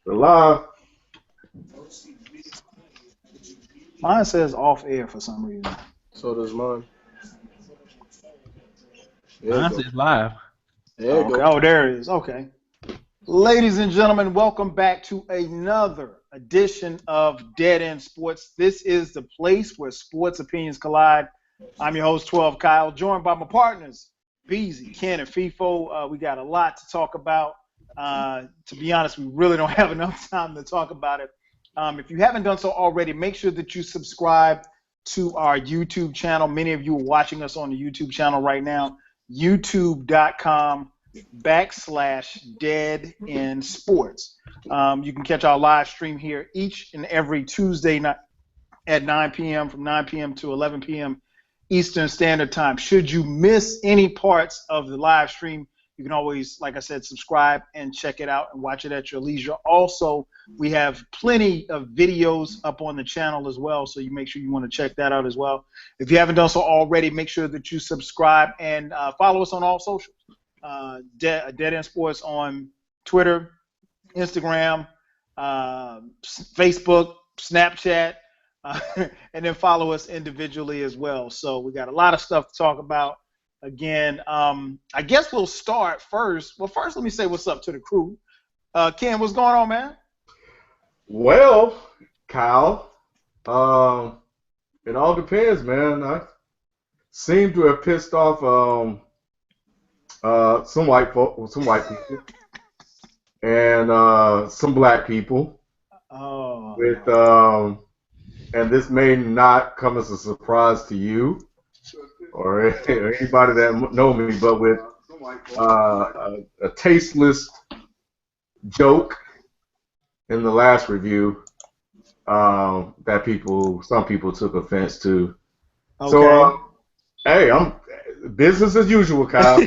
We're live. Mine says off air for some reason. So does mine. There you Mine go. says live. There you Okay. go. Oh, there it is. Okay. Ladies and gentlemen, welcome back to another edition of Dead End Sports. This is the place where sports opinions collide. I'm your host, 12 Kyle, joined by my partners, Beezy, Ken, and FIFO. We got a lot to talk about. To be honest, we really don't have enough time to talk about it. If you haven't done so already, make sure that you subscribe to our YouTube channel. Many of you are watching us on the YouTube channel right now, youtube.com/Dead End Sports. You can catch our live stream here each and every Tuesday night at 9 p.m. from 9 p.m. to 11 p.m. Eastern Standard Time. Should you miss any parts of the live stream, you can always, like I said, subscribe and check it out and watch it at your leisure. Also, we have plenty of videos up on the channel as well, so you make sure you want to check that out as well. If you haven't done so already, make sure that you subscribe and follow us on all socials. Dead End Sports on Twitter, Instagram, Facebook, Snapchat, and then follow us individually as well. So we got a lot of stuff to talk about. Again, I guess we'll start first. Well, first let me say what's up to the crew. Ken, what's going on, man? Well, Kyle, it all depends, man. I seem to have pissed off some white people, and some black people. Oh, With and this may not come as a surprise to you or anybody that know me, but with a tasteless joke in the last review that some people took offense to. okay. So, hey, I'm business as usual, Kyle.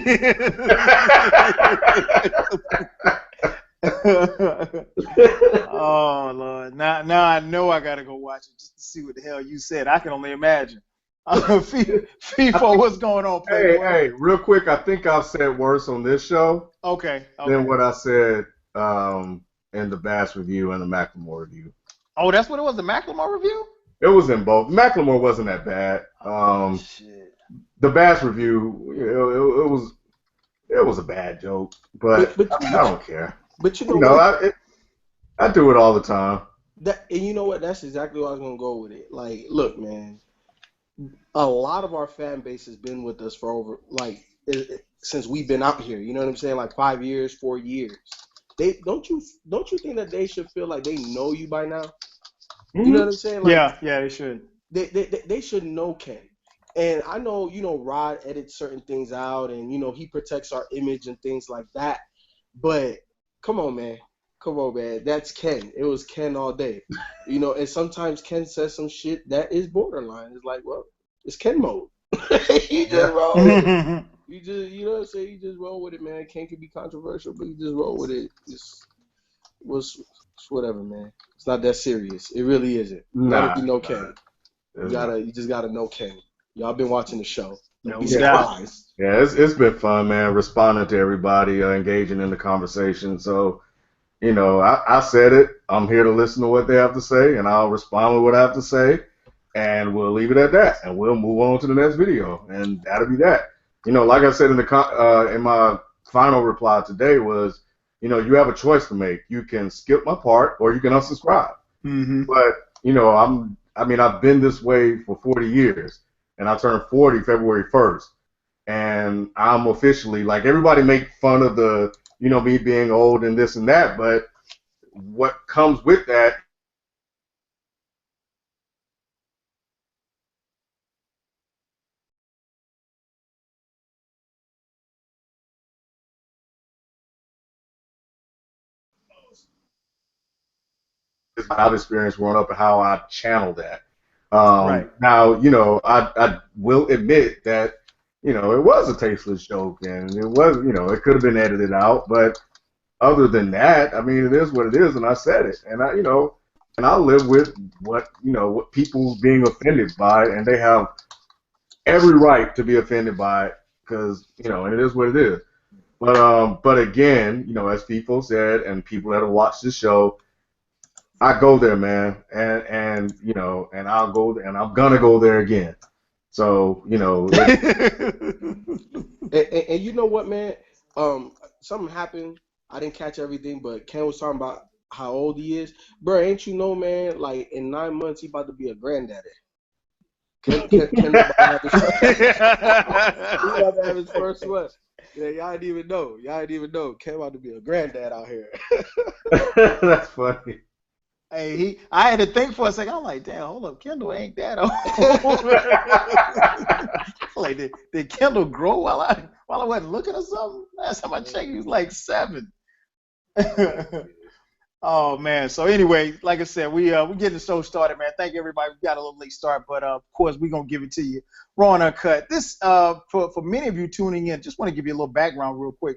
Oh Lord! Now I know I gotta go watch it just to see what the hell you said. I can only imagine. FIFA, what's going on, Playboy? Hey, real quick, I think I've said worse on this show Okay. than what I said in the Bass review and the Macklemore review. Oh, that's what it was, the Macklemore review? It was in both. Macklemore wasn't that bad. Shit. The Bass review, it was a bad joke, but I don't care. But you know what? I do it all the time. And you know what? That's exactly what I was gonna go with it. Like, look, man. A lot of our fan base has been with us for over since we've been out here. You know what I'm saying? Like 5 years, 4 years. They don't you think that they should feel like they know you by now? You know what I'm saying? Like, yeah, they should. They should know Ken. And I know, Rod edits certain things out and, he protects our image and things like that. But come on, man. That's Ken. It was Ken all day. And sometimes Ken says some shit that is borderline. It's like, well, it's Ken mode. You just roll with it. You know what I'm saying? You just roll with it, man. Ken can be controversial, but you just roll with it. It's whatever, man. It's not that serious. It really isn't. Not if you know Ken. You just gotta know Ken. Y'all been watching the show. Don't be surprised. Yeah, it's been fun, man. Responding to everybody, engaging in the conversation. So, I said it. I'm here to listen to what they have to say, and I'll respond with what I have to say, and we'll leave it at that, and we'll move on to the next video, and that'll be that. Like I said in my final reply today was, you have a choice to make. You can skip my part, or you can unsubscribe. Mm-hmm. But I've been this way for 40 years, and I turned 40 February 1st, and I'm officially, like, everybody make fun of the, me being old and this and that, but what comes with that is my experience growing up and how I channel that. Right. Now, I will admit that, it was a tasteless joke, and it was, it could have been edited out, but other than that, it is what it is, and I said it, and I live with what people being offended by, and they have every right to be offended by it, because, and it is what it is. But again, as people said, and people that have watched the show, I go there, man, and I'll go there, and I'm gonna go there again. So, And you know what, man? Something happened. I didn't catch everything, but Ken was talking about how old he is. Bro, ain't you know, man? Like in 9 months, he about to be a granddaddy. Kendall about to have his first. He about to have his first one. Yeah, y'all didn't even know. Y'all didn't even know. Ken about to be a granddad out here. That's funny. Hey, I had to think for a second. I'm like, damn, hold up, Kendall ain't that old. Like, did Kendall grow while I wasn't looking or something? Last time I checked, he was like 7. Oh man. So anyway, like I said, we getting the show started, man. Thank you everybody. We got a little late start, but of course we're gonna give it to you raw and uncut. This for many of you tuning in, just want to give you a little background real quick.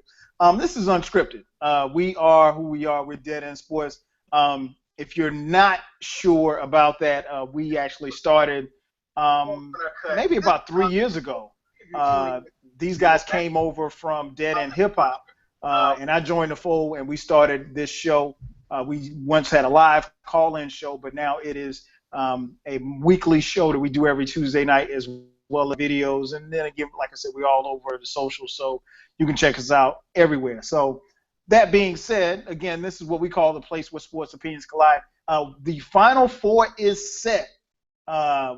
This is unscripted. We are who we are. We're Dead End Sports. If you're not sure about that, we actually started maybe about 3 years ago. These guys came over from Dead End Hip Hop, and I joined the fold, and we started this show. We once had a live call-in show, but now it is a weekly show that we do every Tuesday night, as well as videos. And then again, like I said, we're all over the socials, so you can check us out everywhere. So that being said, again, this is what we call the place where sports opinions collide. The Final Four is set.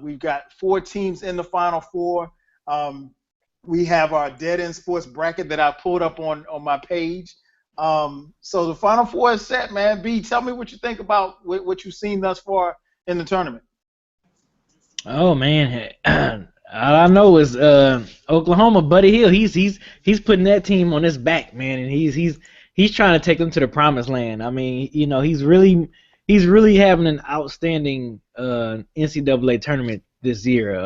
We've got 4 teams in the Final Four. We have our Dead End Sports bracket that I pulled up on my page. So the Final Four is set, man. B, tell me what you think about what you've seen thus far in the tournament. Oh man, all I know is Oklahoma, Buddy Hill. He's putting that team on his back, man, and he's trying to take them to the promised land. I mean, he's really having an outstanding NCAA tournament this year.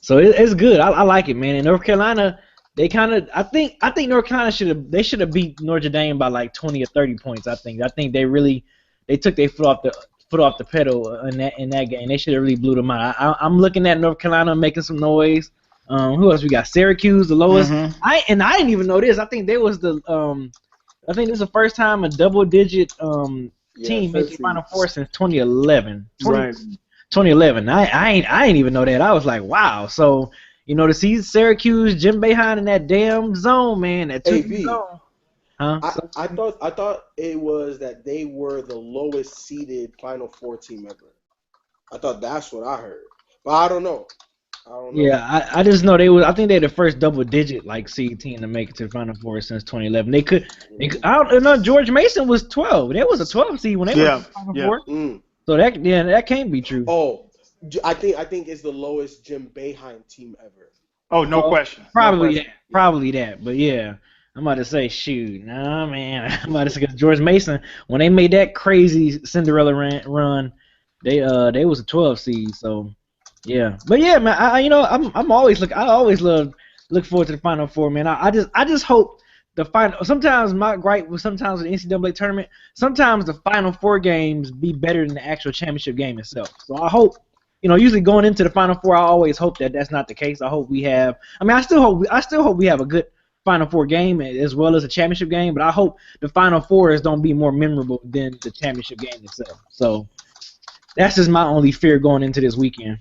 So it's good. I like it, man. And North Carolina, they kind of I think North Carolina should have beat Notre Dame by like 20 or 30 points. I think they took their foot off the pedal in that game. They should have really blew them out. I'm looking at North Carolina making some noise. Who else we got? Syracuse, the lowest. Mm-hmm. I didn't even know this. I think they was the I think this is the first time a double-digit team made the Final Four since 2011. Right. 2011. I ain't even know that. I was like, wow. So to see Syracuse, Jim Boeheim in that damn zone, man, that took me zone. Huh? I thought it was that they were the lowest seeded Final Four team ever. I thought that's what I heard, but I don't know. Yeah, I just know I think they're the first double-digit seed team to make it to the Final Four since 2011. They could I don't know. George Mason was 12. They was a 12 seed when they were in the Final Four. Mm. So that can't be true. Oh, I think it's the lowest Jim Boeheim team ever. Oh, no question. Probably that. But yeah, I'm about to say, shoot, nah, man. I'm about to say, 'cause George Mason, when they made that crazy Cinderella run, they was a 12 seed. So yeah, but yeah, man. I always look forward to the Final Four, man. I just hope the final. Sometimes my gripe with the NCAA tournament. Sometimes the Final Four games be better than the actual championship game itself. So I hope. Usually going into the Final Four, I always hope that that's not the case. I hope we have. I still hope we have a good Final Four game as well as a championship game. But I hope the Final Fours don't be more memorable than the championship game itself. So that's just my only fear going into this weekend.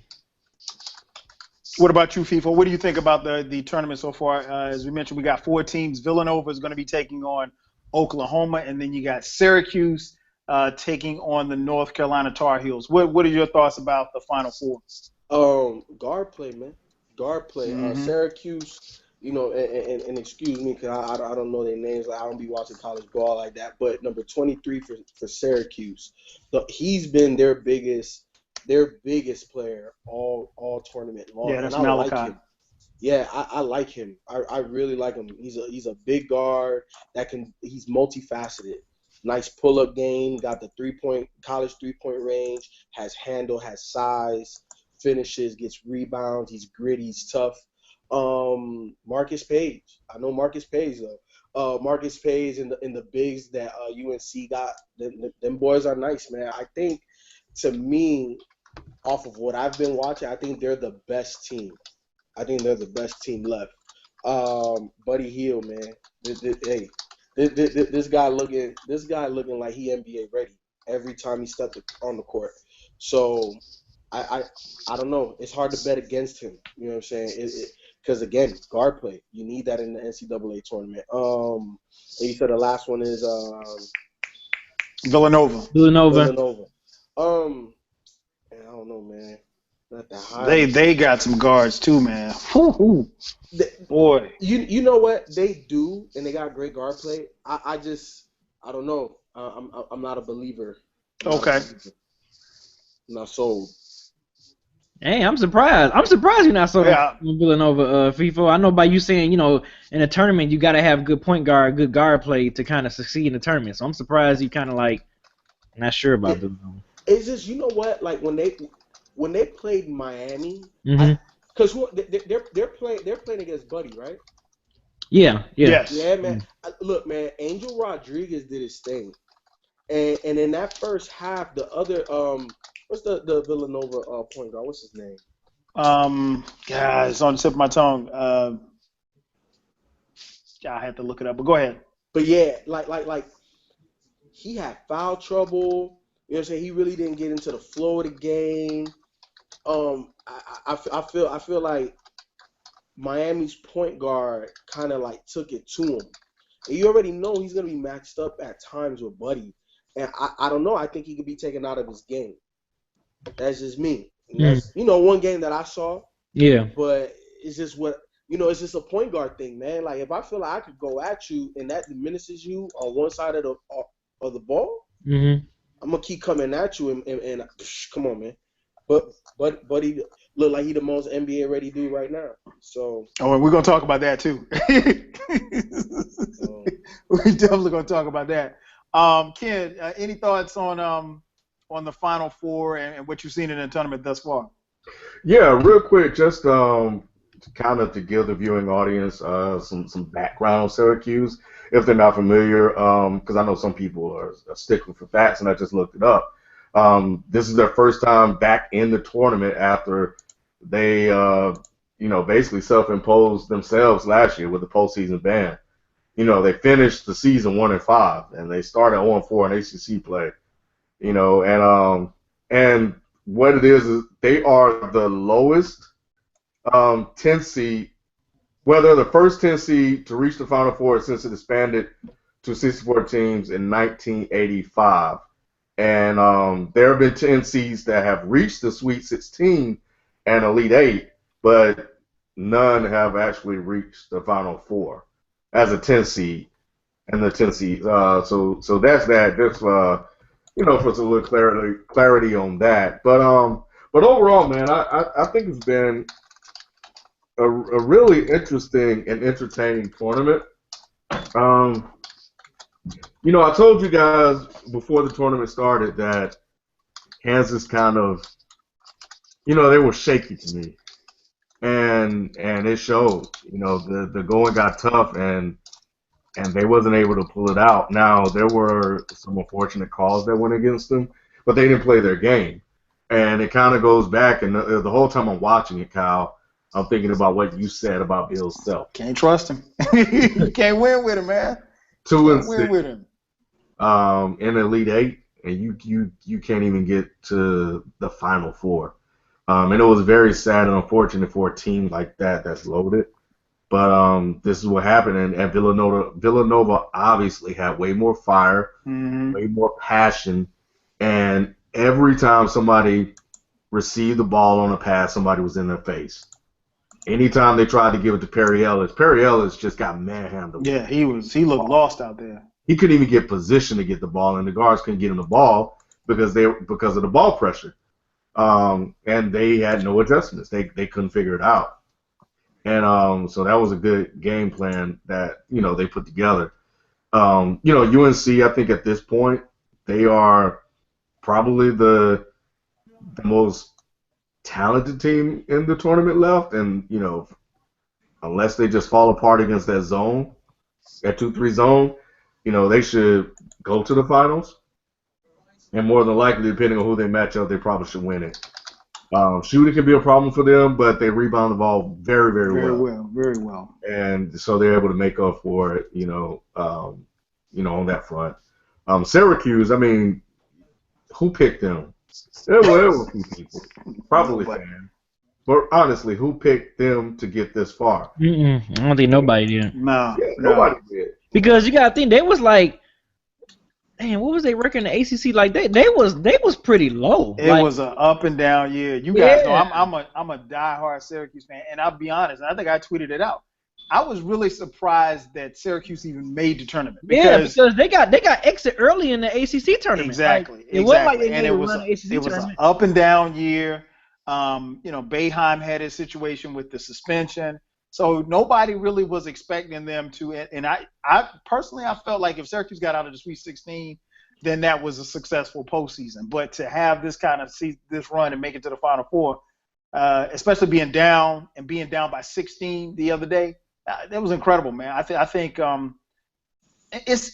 What about you, FIFA? What do you think about the tournament so far? As we mentioned, we got 4 teams. Villanova is going to be taking on Oklahoma, and then you got Syracuse taking on the North Carolina Tar Heels. What are your thoughts about the Final Four? Guard play, man. Guard play. Mm-hmm. Syracuse, and excuse me because I don't know their names. I don't be watching college ball like that. But number 23 for Syracuse, he's been their biggest player all tournament long. Yeah, that's and I Malachi. like him. Yeah, I like him. I really like him. He's a big guard he's multifaceted. Nice pull-up game, got the college three-point range, has handle, has size, finishes, gets rebounds, he's gritty, he's tough. Marcus Page. I know Marcus Page though. Marcus Page and the bigs that UNC got, them boys are nice, man. I think to me, off of what I've been watching, I think they're the best team. I think they're the best team left. Buddy Hield, man. Hey, this guy looking like he NBA ready every time he stepped on the court. So I don't know. It's hard to bet against him. You know what I'm saying? Because again, guard play. You need that in the NCAA tournament. And you said the last one is Villanova. Villanova. I don't know, man. Not that high. They got some guards too, man. Woo-hoo. Boy. You know what they do, and they got great guard play. I don't know. I'm not a believer. Okay. I'm not sold. Hey, I'm surprised. I'm surprised you're not sold Yeah. on Villanova, FIFO. I know by you saying, in a tournament you got to have good point guard, good guard play to kind of succeed in the tournament. So I'm surprised you kind of not sure about Villanova. It's just, you know what? Like when they played Miami, because they're playing against Buddy, right? Yeah. Yes. Yeah, man. Look, man. Angel Rodriguez did his thing, and in that first half, the other what's the Villanova point guard? What's his name? God, it's on the tip of my tongue. I have to look it up, but go ahead. But yeah, like he had foul trouble. You know what I'm saying? He really didn't get into the flow of the game. I feel like Miami's point guard kind of like took it to him. And you already know he's gonna be matched up at times with Buddy. And I don't know. I think he could be taken out of his game. That's just me. That's, one game that I saw. Yeah. But it's just it's just a point guard thing, man. Like if I feel like I could go at you and that diminishes you on one side of the ball, I'm gonna keep coming at you and come on, man. But he look like he the most NBA ready dude right now. So. Oh, and we're gonna talk about that too. We're definitely gonna talk about that. Ken, any thoughts on the Final Four and what you've seen in the tournament thus far? Yeah, real quick, just kind of to give the viewing audience some background on Syracuse, if they're not familiar, because I know some people are sticking for facts, and I just looked it up. This is their first time back in the tournament after they, basically self-imposed themselves last year with the postseason ban. They finished the season 1-5, and they started 0-4 in ACC play. And what it is they are the lowest 10 seed. Well, they're the first 10 seed to reach the Final Four since it expanded to 64 teams in 1985. And there have been 10 seeds that have reached the Sweet 16 and Elite 8, but none have actually reached the Final Four as a 10 seed. And the 10 seed. So that's that. Just for some little clarity on that. But overall, man, I think it's been a really interesting and entertaining tournament. I told you guys before the tournament started that Kansas kind of, they were shaky to me, and it showed. The going got tough, and they wasn't able to pull it out. Now there were some unfortunate calls that went against them, but they didn't play their game, and it kind of goes back. And the whole time I'm watching it, Kyle, I'm thinking about what you said about Bill Self. Can't trust him. You can't win with him, man. 2-6. Win with him. In Elite 8, and you can't even get to the Final Four. And it was very sad and unfortunate for a team like that's loaded. But this is what happened, and Villanova obviously had way more fire, way more passion, and every time somebody received the ball on a pass, somebody was in their face. Anytime they tried to give it to Perry Ellis just got manhandled. Yeah, he looked lost out there. He couldn't even get position to get the ball, and the guards couldn't get him the ball because of the ball pressure. And they had no adjustments. They couldn't figure it out. And so that was a good game plan that they put together. UNC, I think at this point they are probably the most talented team in the tournament left, and unless they just fall apart against that 2-3 zone, they should go to the finals, and more than likely, depending on who they match up, they probably should win it. Shooting can be a problem for them, but they rebound the ball very, very well. Very well. And so they're able to make up for it, on that front. Syracuse, I mean, who picked them? There were a few people, probably fans. But honestly, who picked them to get this far? I don't think nobody did. No, nobody did. Because you gotta think they was like, man, what was they record in the ACC? Like they was pretty low. It was an up and down year. You guys know I'm a diehard Syracuse fan, and I'll be honest. I think I tweeted it out. I was really surprised that Syracuse even made the tournament. Because they got exit early in the ACC tournament. Exactly. It wasn't like they and it was an up and down year. Boeheim had his situation with the suspension, so nobody really was expecting them to. And I personally, I felt like if Syracuse got out of the Sweet 16, then that was a successful postseason. But to have this kind of this run and make it to the Final Four, especially being down by 16 the other day, that was incredible, man. I think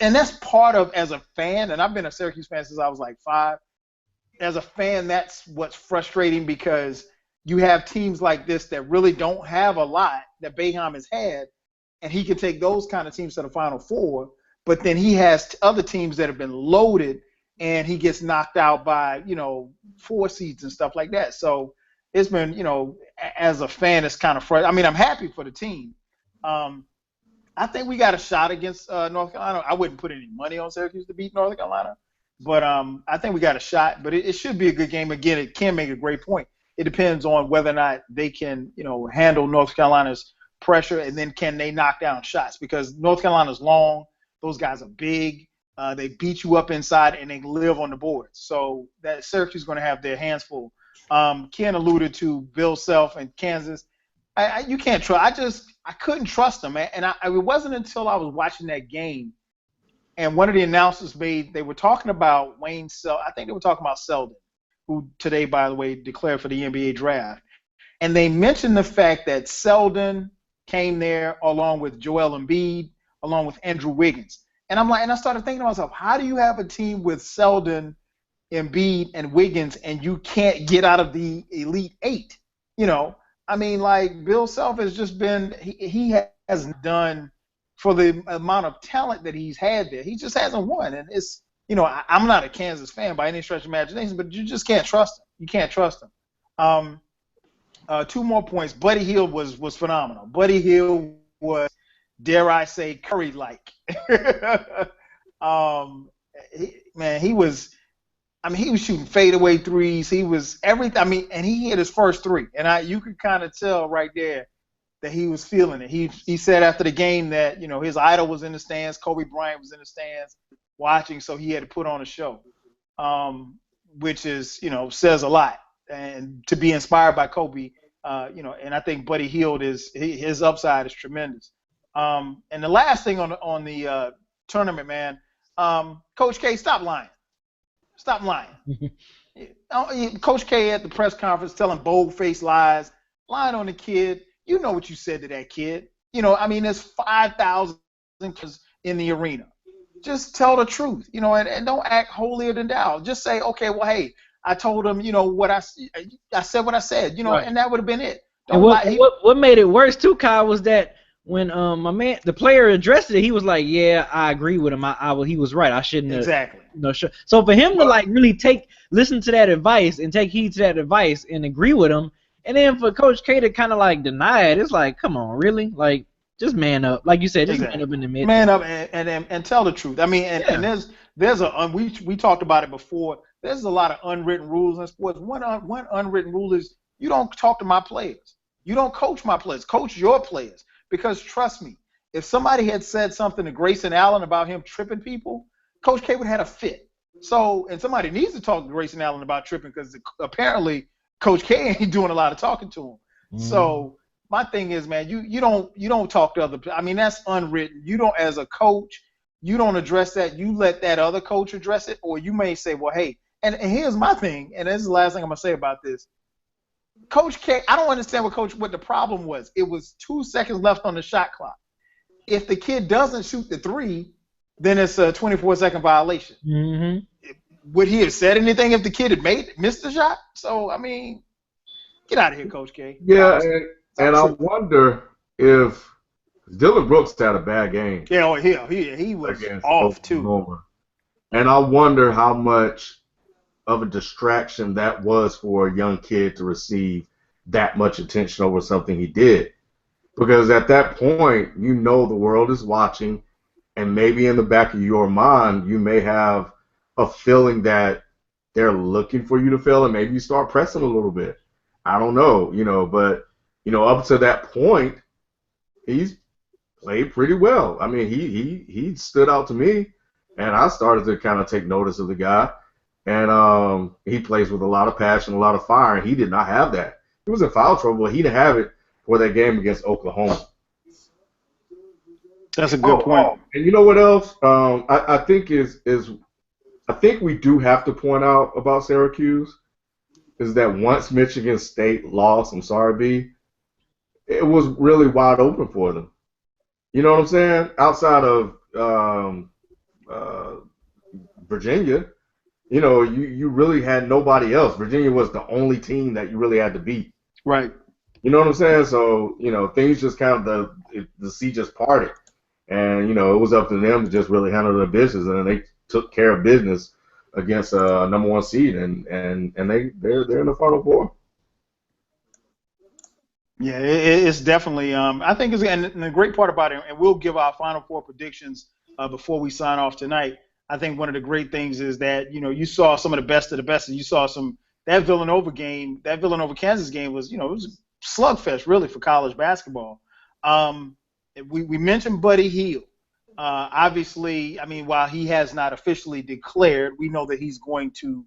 that's part of, as a fan, and I've been a Syracuse fan since I was like 5. As a fan, that's what's frustrating, because you have teams like this that really don't have a lot that Boeheim has had, and he can take those kind of teams to the Final Four, but then he has other teams that have been loaded, and he gets knocked out by, 4 seeds and stuff like that. So it's been, as a fan, it's kind of frustrating. I mean, I'm happy for the team. I think we got a shot against North Carolina. I wouldn't put any money on Syracuse to beat North Carolina. But I think we got a shot. But it should be a good game. Again, it can make a great point. It depends on whether or not they can, handle North Carolina's pressure, and then can they knock down shots, because North Carolina's long. Those guys are big. They beat you up inside, and they live on the boards. So that Syracuse is going to have their hands full. Ken alluded to Bill Self and Kansas. You can't trust. I couldn't trust them, man. And it wasn't until I was watching that game, and one of the announcers they were talking about Wayne Selden. I think they were talking about Selden, who today, by the way, declared for the NBA draft. And they mentioned the fact that Selden came there along with Joel Embiid, along with Andrew Wiggins. And I started thinking to myself, how do you have a team with Selden, Embiid, and Wiggins, and you can't get out of the Elite 8? I mean, like, Bill Self has just been, he has done for the amount of talent that he's had there. He just hasn't won. And it's, I'm not a Kansas fan by any stretch of imagination, but you just can't trust him. You can't trust him. 2 more points. Buddy Hield was phenomenal. Buddy Hield was, dare I say, Curry-like. He was shooting fadeaway threes. He was everything. I mean, and he hit his first 3. And you could kind of tell right there that he was feeling it. He said after the game that, his idol was in the stands. Kobe Bryant was in the stands watching, so he had to put on a show, which is, says a lot. And to be inspired by Kobe, and I think Buddy Hield his upside is tremendous. And the last thing on the tournament, man, Coach K, stop lying. Stop lying. Coach K at the press conference telling bold-faced lies, lying on the kid. You know what you said to that kid. There's 5,000 kids in the arena. Just tell the truth, and don't act holier than thou. Just say, okay, well, hey, I told him, what I said what I said, right. And that would have been it. And what made it worse too, Kyle, was that when my man, the player addressed it, he was like, yeah, I agree with him. He was right. I shouldn't have. Exactly. So for him to really listen to that advice and take heed to that advice and agree with him, and then for Coach K to kind of deny it, it's like, come on, really? Like, just man up. Like you said, just man up in the mid. Man up and tell the truth. I mean, and there's we talked about it before. There's a lot of unwritten rules in sports. One unwritten rule is you don't talk to my players. You don't coach my players. Coach your players. Because trust me, if somebody had said something to Grayson Allen about him tripping people, Coach K would have had a fit. So, and somebody needs to talk to Grayson Allen about tripping, because apparently Coach K ain't doing a lot of talking to him. Mm-hmm. So my thing is, man, you don't talk to other. I mean, that's unwritten. You don't, as a coach, you don't address that. You let that other coach address it, or you may say, well, hey, and here's my thing, and this is the last thing I'm gonna say about this. Coach K, I don't understand what the problem was. It was 2 seconds left on the shot clock. If the kid doesn't shoot the 3, then it's a 24-second violation. Mm-hmm. Would he have said anything if the kid had missed the shot? So, I mean, Get out of here, Coach K. Yeah, and I true. wonder if Dylan Brooks had a bad game Yeah, oh, he was against off too. Oklahoma. And I wonder how much of a distraction that was for a young kid to receive that much attention over something he did. Because at that point, you know the world is watching, and maybe in the back of your mind, you may have a feeling that they're looking for you to fail, and maybe you start pressing a little bit. I don't know, but up to that point, he's played pretty well. I mean, he stood out to me, and I started to kind of take notice of the guy. And he plays with a lot of passion, a lot of fire, and he did not have that. He was in foul trouble, but he didn't have it for that game against Oklahoma. That's a good point. And you know what else? I think I think we do have to point out about Syracuse is that once Michigan State lost, I'm sorry, B, it was really wide open for them. You know what I'm saying? Outside of Virginia, you really had nobody else. Virginia was the only team that you really had to beat. Right. You know what I'm saying? So, things just kind of, the sea just parted. And, it was up to them to just really handle their business. And they took care of business against a number one seed. And they're in the Final Four. Yeah, it's definitely. I think and the great part about it, and we'll give our Final Four predictions before we sign off tonight. I think one of the great things is that you saw some of the best of the best, and you saw that Villanova Kansas game was it was a slugfest really for college basketball. We mentioned Buddy Hield. Obviously, I mean, while he has not officially declared, we know that he's going to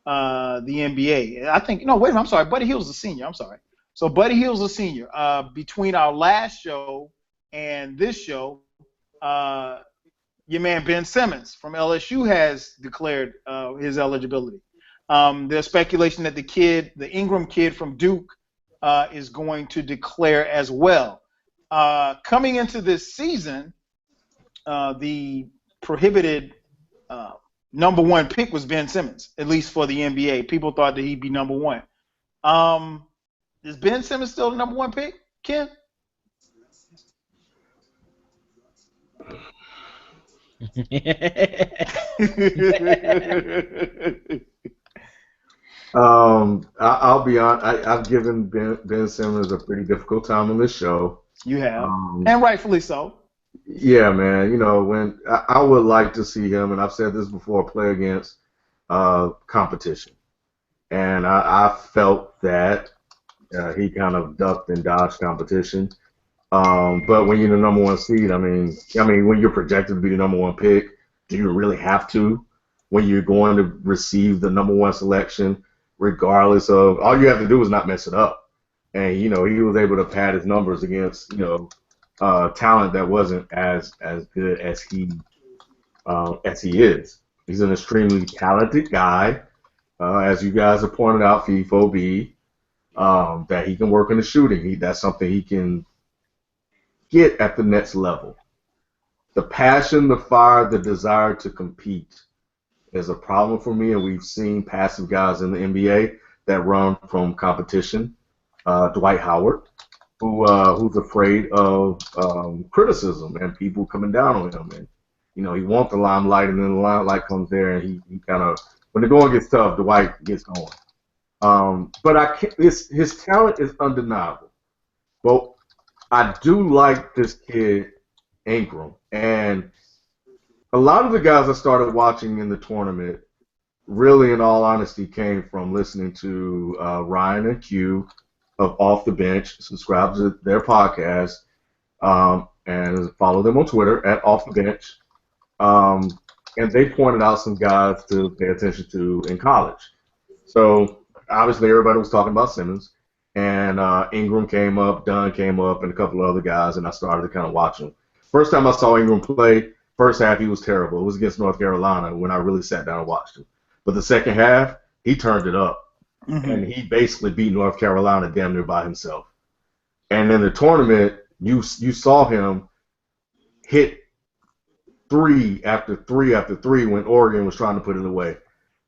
the NBA. I think wait a minute, I'm sorry, Buddy Hield's a senior. I'm sorry. So Buddy Hield's a senior. Between our last show and this show, your man Ben Simmons from LSU has declared his eligibility. There's speculation that the Ingram kid from Duke, is going to declare as well. Coming into this season, the prohibited number one pick was Ben Simmons, at least for the NBA. People thought that he'd be number one. Is Ben Simmons still the number one pick, Ken? I'll be honest. I've given Ben Simmons a pretty difficult time on this show. You have, and rightfully so. Yeah, man. When I would like to see him, and I've said this before, play against competition, and I felt that he kind of ducked and dodged competition. But when you're the number one seed, I mean, when you're projected to be the number one pick, do you really have to? When you're going to receive the number one selection, regardless of, all you have to do is not mess it up. And he was able to pad his numbers against talent that wasn't as good as he is. He's an extremely talented guy, as you guys have pointed out, FIFO, that he can work in the shooting. That's something he can get at the next level. The passion, the fire, the desire to compete is a problem for me, and we've seen passive guys in the NBA that run from competition. Dwight Howard, who's afraid of criticism and people coming down on him, and he wants the limelight, and then the limelight comes there, and he kind of, when the going gets tough, Dwight gets going. But his talent is undeniable. But I do like this kid, Ingram. And a lot of the guys I started watching in the tournament, really, in all honesty, came from listening to Ryan and Q of Off the Bench. Subscribe to their podcast, and follow them on Twitter at Off the Bench. And they pointed out some guys to pay attention to in college. So obviously everybody was talking about Simmons, and Ingram came up, Dunn came up, and a couple of other guys, and I started to kind of watch them. First time I saw Ingram play, first half he was terrible. It was against North Carolina when I really sat down and watched him. But the second half, he turned it up, and he basically beat North Carolina damn near by himself. And in the tournament, you saw him hit three after three after three when Oregon was trying to put it away.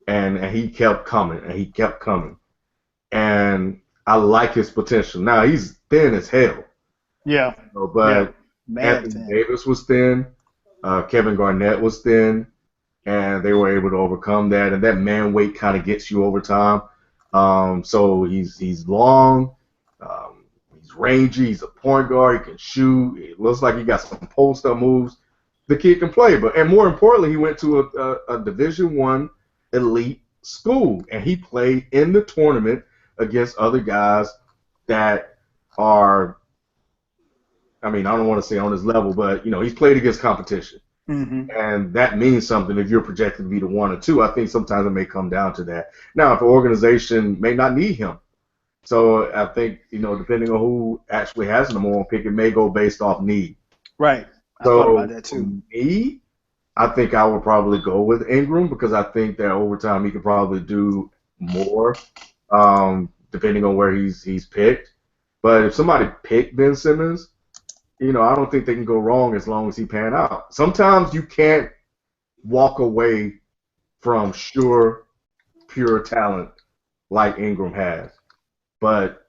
And he kept coming, and he kept coming. And I like his potential. Now he's thin as hell. Yeah. But Mad Anthony thin. Davis was thin. Kevin Garnett was thin, and they were able to overcome that. And that man weight kind of gets you over time. So he's long, he's rangy, he's a point guard, he can shoot. It looks like he got some post up moves. The kid can play, and more importantly, he went to a Division I elite school, and he played in the tournament against other guys that are, I mean, I don't want to say on his level, but he's played against competition. Mm-hmm. And that means something if you're projected to be the 1 or 2. I think sometimes it may come down to that. Now, if an organization may not need him, so I think, depending on who actually has the number 1 pick, it may go based off need. Right. I thought about that too. For me, I think I would probably go with Ingram because I think that over time he could probably do more, depending on where he's picked. But if somebody picked Ben Simmons, I don't think they can go wrong as long as he pan out. Sometimes you can't walk away from sure, pure talent like Ingram has. But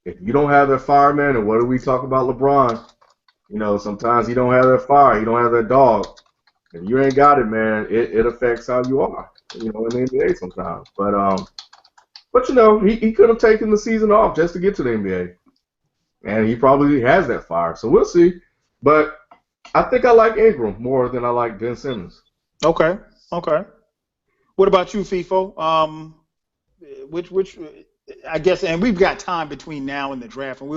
if you don't have that fire, man, and what do we talk about LeBron? Sometimes he don't have that fire. He don't have that dog. If you ain't got it, man, it affects how you are, in the NBA sometimes. But he could have taken the season off just to get to the NBA. And he probably has that fire. So we'll see. But I think I like Ingram more than I like Ben Simmons. Okay. What about you, FIFO? Which I guess, and we've got time between now and the draft, and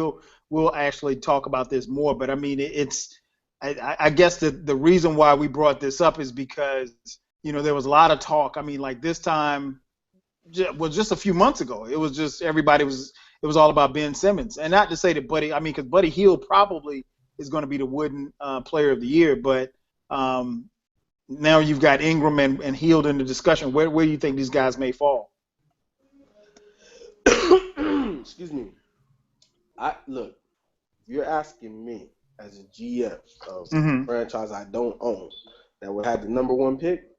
we'll actually talk about this more. But I mean, I guess the reason why we brought this up is because there was a lot of talk. I mean, like this time was just a few months ago. It was just it was all about Ben Simmons, and not to say that because Buddy Hield probably is going to be the Wooden Player of the Year, but now you've got Ingram and Hield in the discussion. Where do you think these guys may fall? Excuse me. Look, you're asking me as a GM of a franchise I don't own that would have the number 1 pick.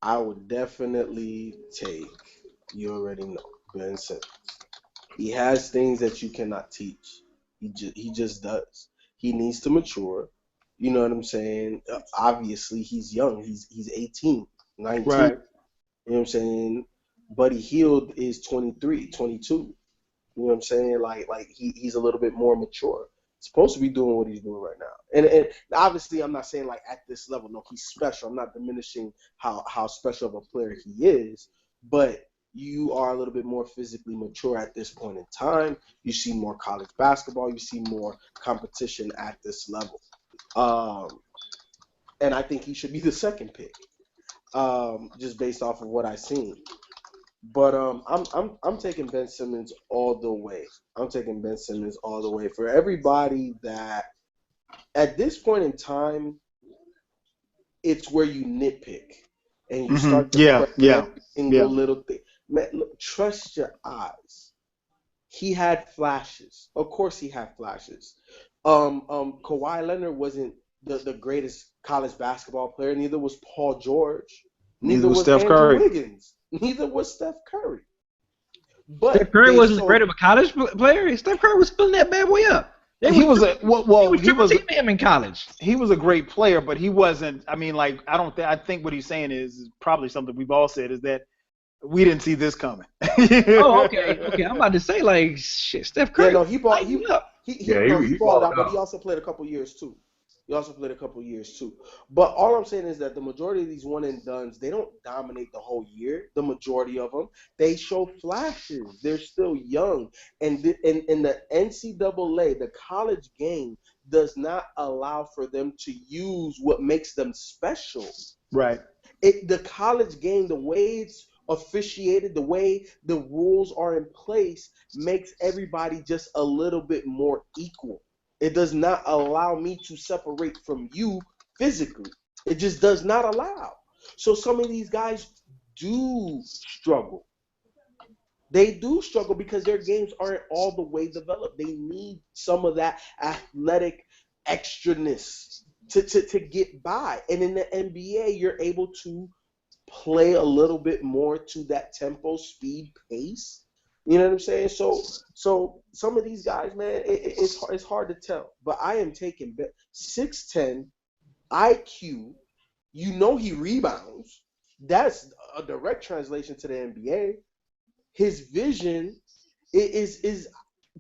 I would definitely take, you already know, Ben Simmons. He has things that you cannot teach. He just does. He needs to mature. You know what I'm saying? Obviously, he's young. He's 18, 19. Right. You know what I'm saying? Buddy Hield is 23, 22. You know what I'm saying? Like he's a little bit more mature. Supposed to be doing what he's doing right now. And obviously, I'm not saying like at this level. No, he's special. I'm not diminishing how special of a player he is. But you are a little bit more physically mature at this point in time. You see more college basketball. You see more competition at this level. And I think he should be the 2nd pick, just based off of what I've seen. But I'm taking Ben Simmons all the way. I'm taking Ben Simmons all the way for everybody that at this point in time, it's where you nitpick and you start to every single little thing. Man, look, trust your eyes. He had flashes. Of course he had flashes. Kawhi Leonard wasn't the greatest college basketball player. Neither was Paul George. Neither was Steph Andrew Curry. Wiggins. Neither was Steph Curry. But Steph Curry wasn't great of a college player. Steph Curry was filling that bad boy up. He was him in college. He was a great player, but he wasn't. I mean, like I think what he's saying is probably something we've all said is that we didn't see this coming. Oh, okay. I'm about to say like shit. Steph Curry. Yeah, no, he balled out, but he also played a couple years too. But all I'm saying is that the majority of these one and dones, they don't dominate the whole year. The majority of them, they show flashes. They're still young, and in the NCAA, the college game does not allow for them to use what makes them special. Right. The college game, the way it's officiated, the way the rules are in place, makes everybody just a little bit more equal. It does not allow me to separate from you physically. It just does not allow. So some of these guys do struggle. They do struggle because their games aren't all the way developed. They need some of that athletic extraness to get by. And in the NBA, you're able to play a little bit more to that tempo, speed, pace You know what I'm saying? So some of these guys, man, it's hard to tell. But I am taking 6'10", IQ. You know he rebounds. That's a direct translation to the NBA. His vision is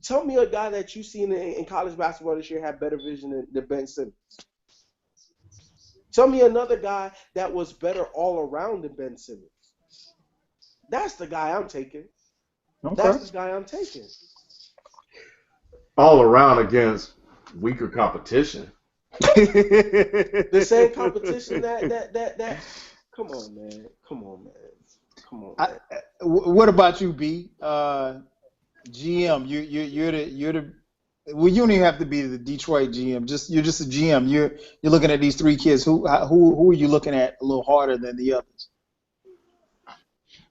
tell me a guy that you've seen in college basketball this year had better vision than Ben Simmons. Tell me another guy that was better all around than Ben Simmons. That's the guy I'm taking. Okay. That's the guy I'm taking. All around against weaker competition. The same competition that. Come on, man. What about you, B? GM, you're the well, you don't even have to be the Detroit GM. You're just a GM. You're looking at these three kids. Who are you looking at a little harder than the others?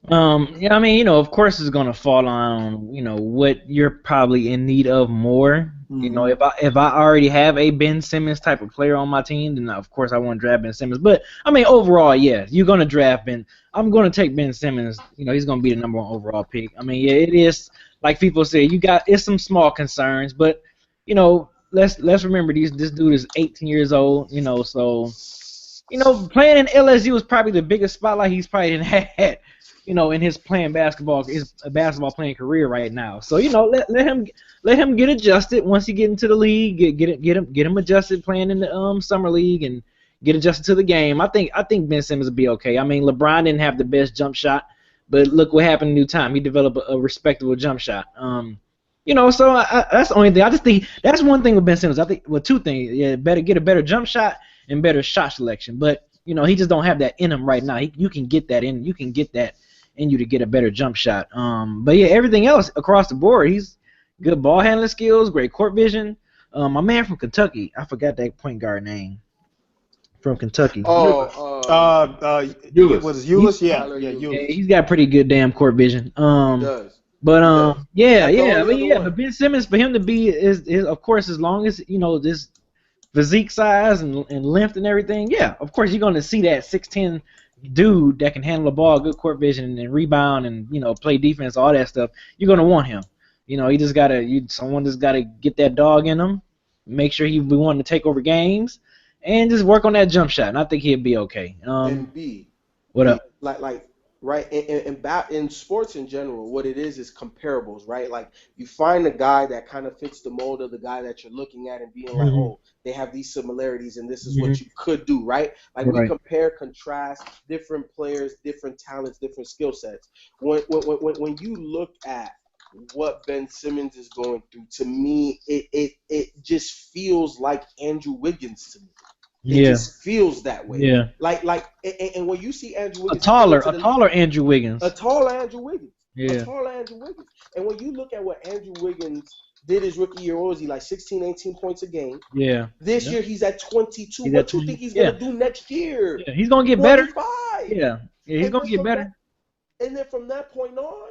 Yeah, I mean, of course it's gonna fall on, what you're probably in need of more. Mm-hmm. If I already have a Ben Simmons type of player on my team, then of course I want to draft Ben Simmons. But I mean, overall, yeah, you're gonna draft Ben. I'm gonna take Ben Simmons. He's gonna be the number 1 overall pick. I mean, yeah, it is like people say. It's some small concerns, but let's remember this dude is 18 years old. So playing in LSU is probably the biggest spotlight he's probably had. In his basketball playing career right now. So let him get adjusted once he get into the league. Get him adjusted playing in the summer league and get adjusted to the game. I think Ben Simmons will be okay. I mean, LeBron didn't have the best jump shot, but look what happened in New Time. He developed a respectable jump shot. So that's the only thing. I just think that's one thing with Ben Simmons. I think two things. Yeah, better get a better jump shot and better shot selection. But he just don't have that in him right now. You can get that in. You can get that in you to get a better jump shot. But yeah, everything else across the board, he's good ball handling skills, great court vision. My man from Kentucky, I forgot that point guard name. From Kentucky. Ulis. Was it Ulis? Yeah, Ulis. Yeah, he's got pretty good damn court vision. He does. But but Ben Simmons, for him to be is of course, as long as this physique size and length and everything, yeah, of course you're gonna see that 6'10" dude that can handle the ball, good court vision and rebound and play defense, all that stuff. You're gonna want him. Someone just gotta get that dog in him, make sure he be wanting to take over games, and just work on that jump shot. And I think he'll be okay. And B, what up? Like right in sports in general, what it is comparables, right? Like you find a guy that kind of fits the mold of the guy that you're looking at and being like, oh, they have these similarities and this is what you could do, right? Like we compare, contrast different players, different talents, different skill sets. When you look at what Ben Simmons is going through, to me, it just feels like Andrew Wiggins to me. It just feels that way. Yeah. And when you see Andrew Wiggins, a taller Andrew Wiggins. A taller Andrew Wiggins. Yeah. A taller Andrew Wiggins. And when you look at what Andrew Wiggins did his rookie year, what was he, like 16, 18 points a game? Yeah. This year he's at 22. What do you think he's gonna do next year? Yeah, he's gonna get 25. better. Yeah, he's gonna get better. And then from that point on,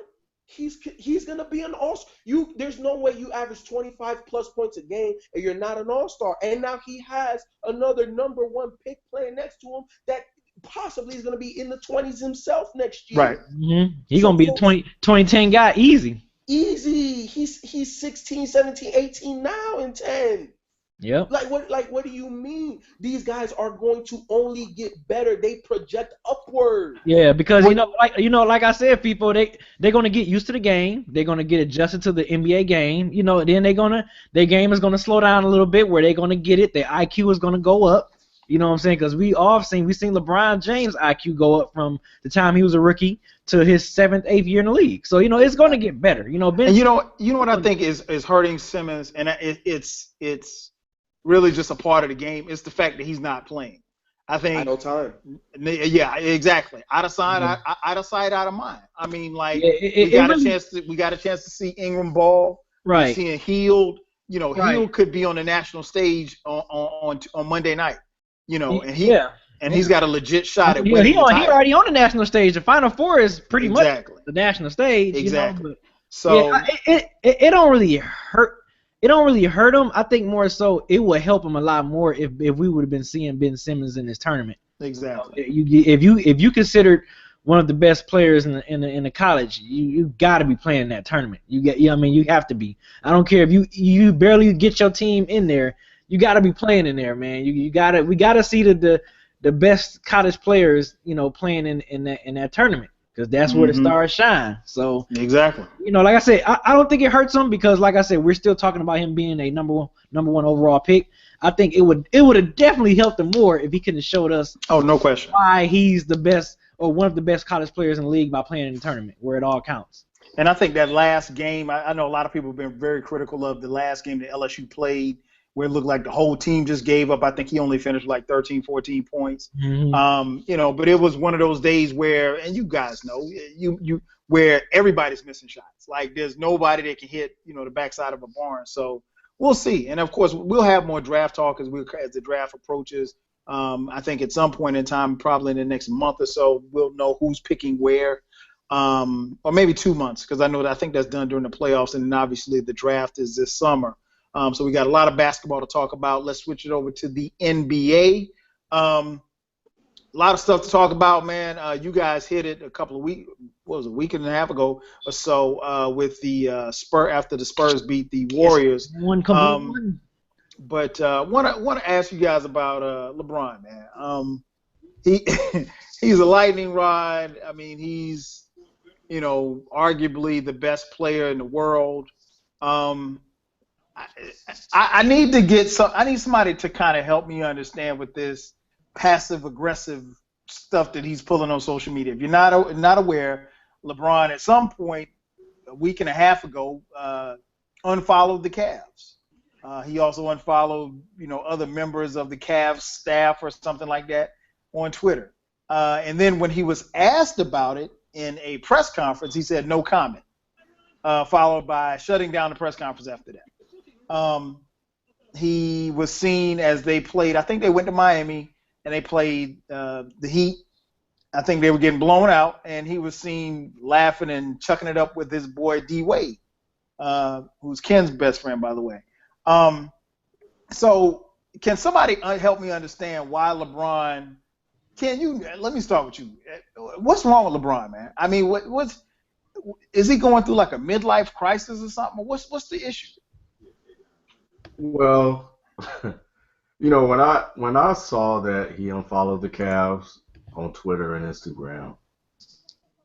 he's gonna be an all-star. There's no way you average 25 plus points a game and you're not an all-star. And now he has another number 1 pick playing next to him that possibly is gonna be in the 20s himself next year. Right. Mm-hmm. He's gonna be a 2010 guy easy. Easy. He's 16, 17, 18 now in 10. Yep. What do you mean? These guys are going to only get better. They project upward. Yeah, because like I said, people they're gonna get used to the game. They're gonna get adjusted to the NBA game. Then their game is gonna slow down a little bit where they're gonna get it. Their IQ is gonna go up. You know what I'm saying? Because we've seen LeBron James' IQ go up from the time he was a rookie to his 7th, 8th year in the league. So it's going to get better. Ben, and you know what I think is hurting Simmons, and it's really just a part of the game. It's the fact that he's not playing. I think. No time. Yeah, exactly. Out of sight, out of mind. I mean, we got a chance to see Ingram ball. Right. Seeing Hield. Hield could be on the national stage on Monday night. And he's got a legit shot at winning. He already on the national stage. The Final Four is pretty much the national stage. Exactly. It don't really hurt. It don't really hurt him. I think more so it would help him a lot more if we would have been seeing Ben Simmons in this tournament. Exactly. If you considered one of the best players in the college, you got to be playing in that tournament. I mean, you have to be. I don't care if you barely get your team in there. You got to be playing in there, man. We gotta see the best college players, playing in that tournament, because that's where the stars shine. So exactly. Like I said, I don't think it hurts him, because, like I said, we're still talking about him being a number one overall pick. I think it would have definitely helped him more if he could have showed us. Oh, no question. Why he's the best, or one of the best college players in the league, by playing in the tournament where it all counts. And I think that last game, I know a lot of people have been very critical of the last game that LSU played, where it looked like the whole team just gave up. I think he only finished like 13, 14 points. But it was one of those days where, and you guys know, where everybody's missing shots. Like, there's nobody that can hit, the backside of a barn. So we'll see. And of course, we'll have more draft talk as the draft approaches. I think at some point in time, probably in the next month or so, we'll know who's picking where. Or maybe 2 months, because I think that's done during the playoffs, and then obviously the draft is this summer. So we got a lot of basketball to talk about. Let's switch it over to the NBA. A lot of stuff to talk about, man. You guys hit it a week and a half ago or so, with the after the Spurs beat the Warriors. But want to ask you guys about LeBron, man. He's a lightning rod. I mean, he's arguably the best player in the world. I need somebody to kind of help me understand with this passive aggressive stuff that he's pulling on social media. If you're not aware, LeBron at some point a week and a half ago unfollowed the Cavs. He also unfollowed other members of the Cavs staff or something like that on Twitter. And then when he was asked about it in a press conference, he said no comment, followed by shutting down the press conference after that. He was seen as they played, I think they went to Miami and they played the Heat. I think they were getting blown out, and he was seen laughing and chucking it up with his boy D Wade, who's Ken's best friend, by the way. So can somebody help me understand why LeBron? Let me start with you. What's wrong with LeBron, man? I mean, is he going through like a midlife crisis or something? What's the issue? Well, when I saw that he unfollowed the Cavs on Twitter and Instagram,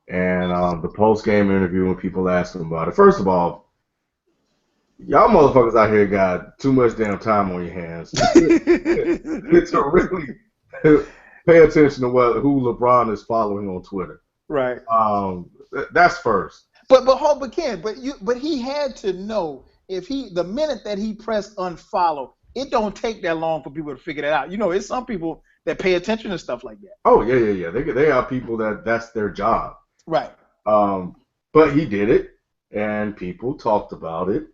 and the post-game interview when people asked him about it, first of all, y'all motherfuckers out here got too much damn time on your hands to really pay attention to who LeBron is following on Twitter. Right. That's first. But Ken, but he had to know. The minute that he pressed unfollow, it don't take that long for people to figure that out. It's some people that pay attention to stuff like that. Oh yeah. They are people that's their job. Right. But he did it, and people talked about it,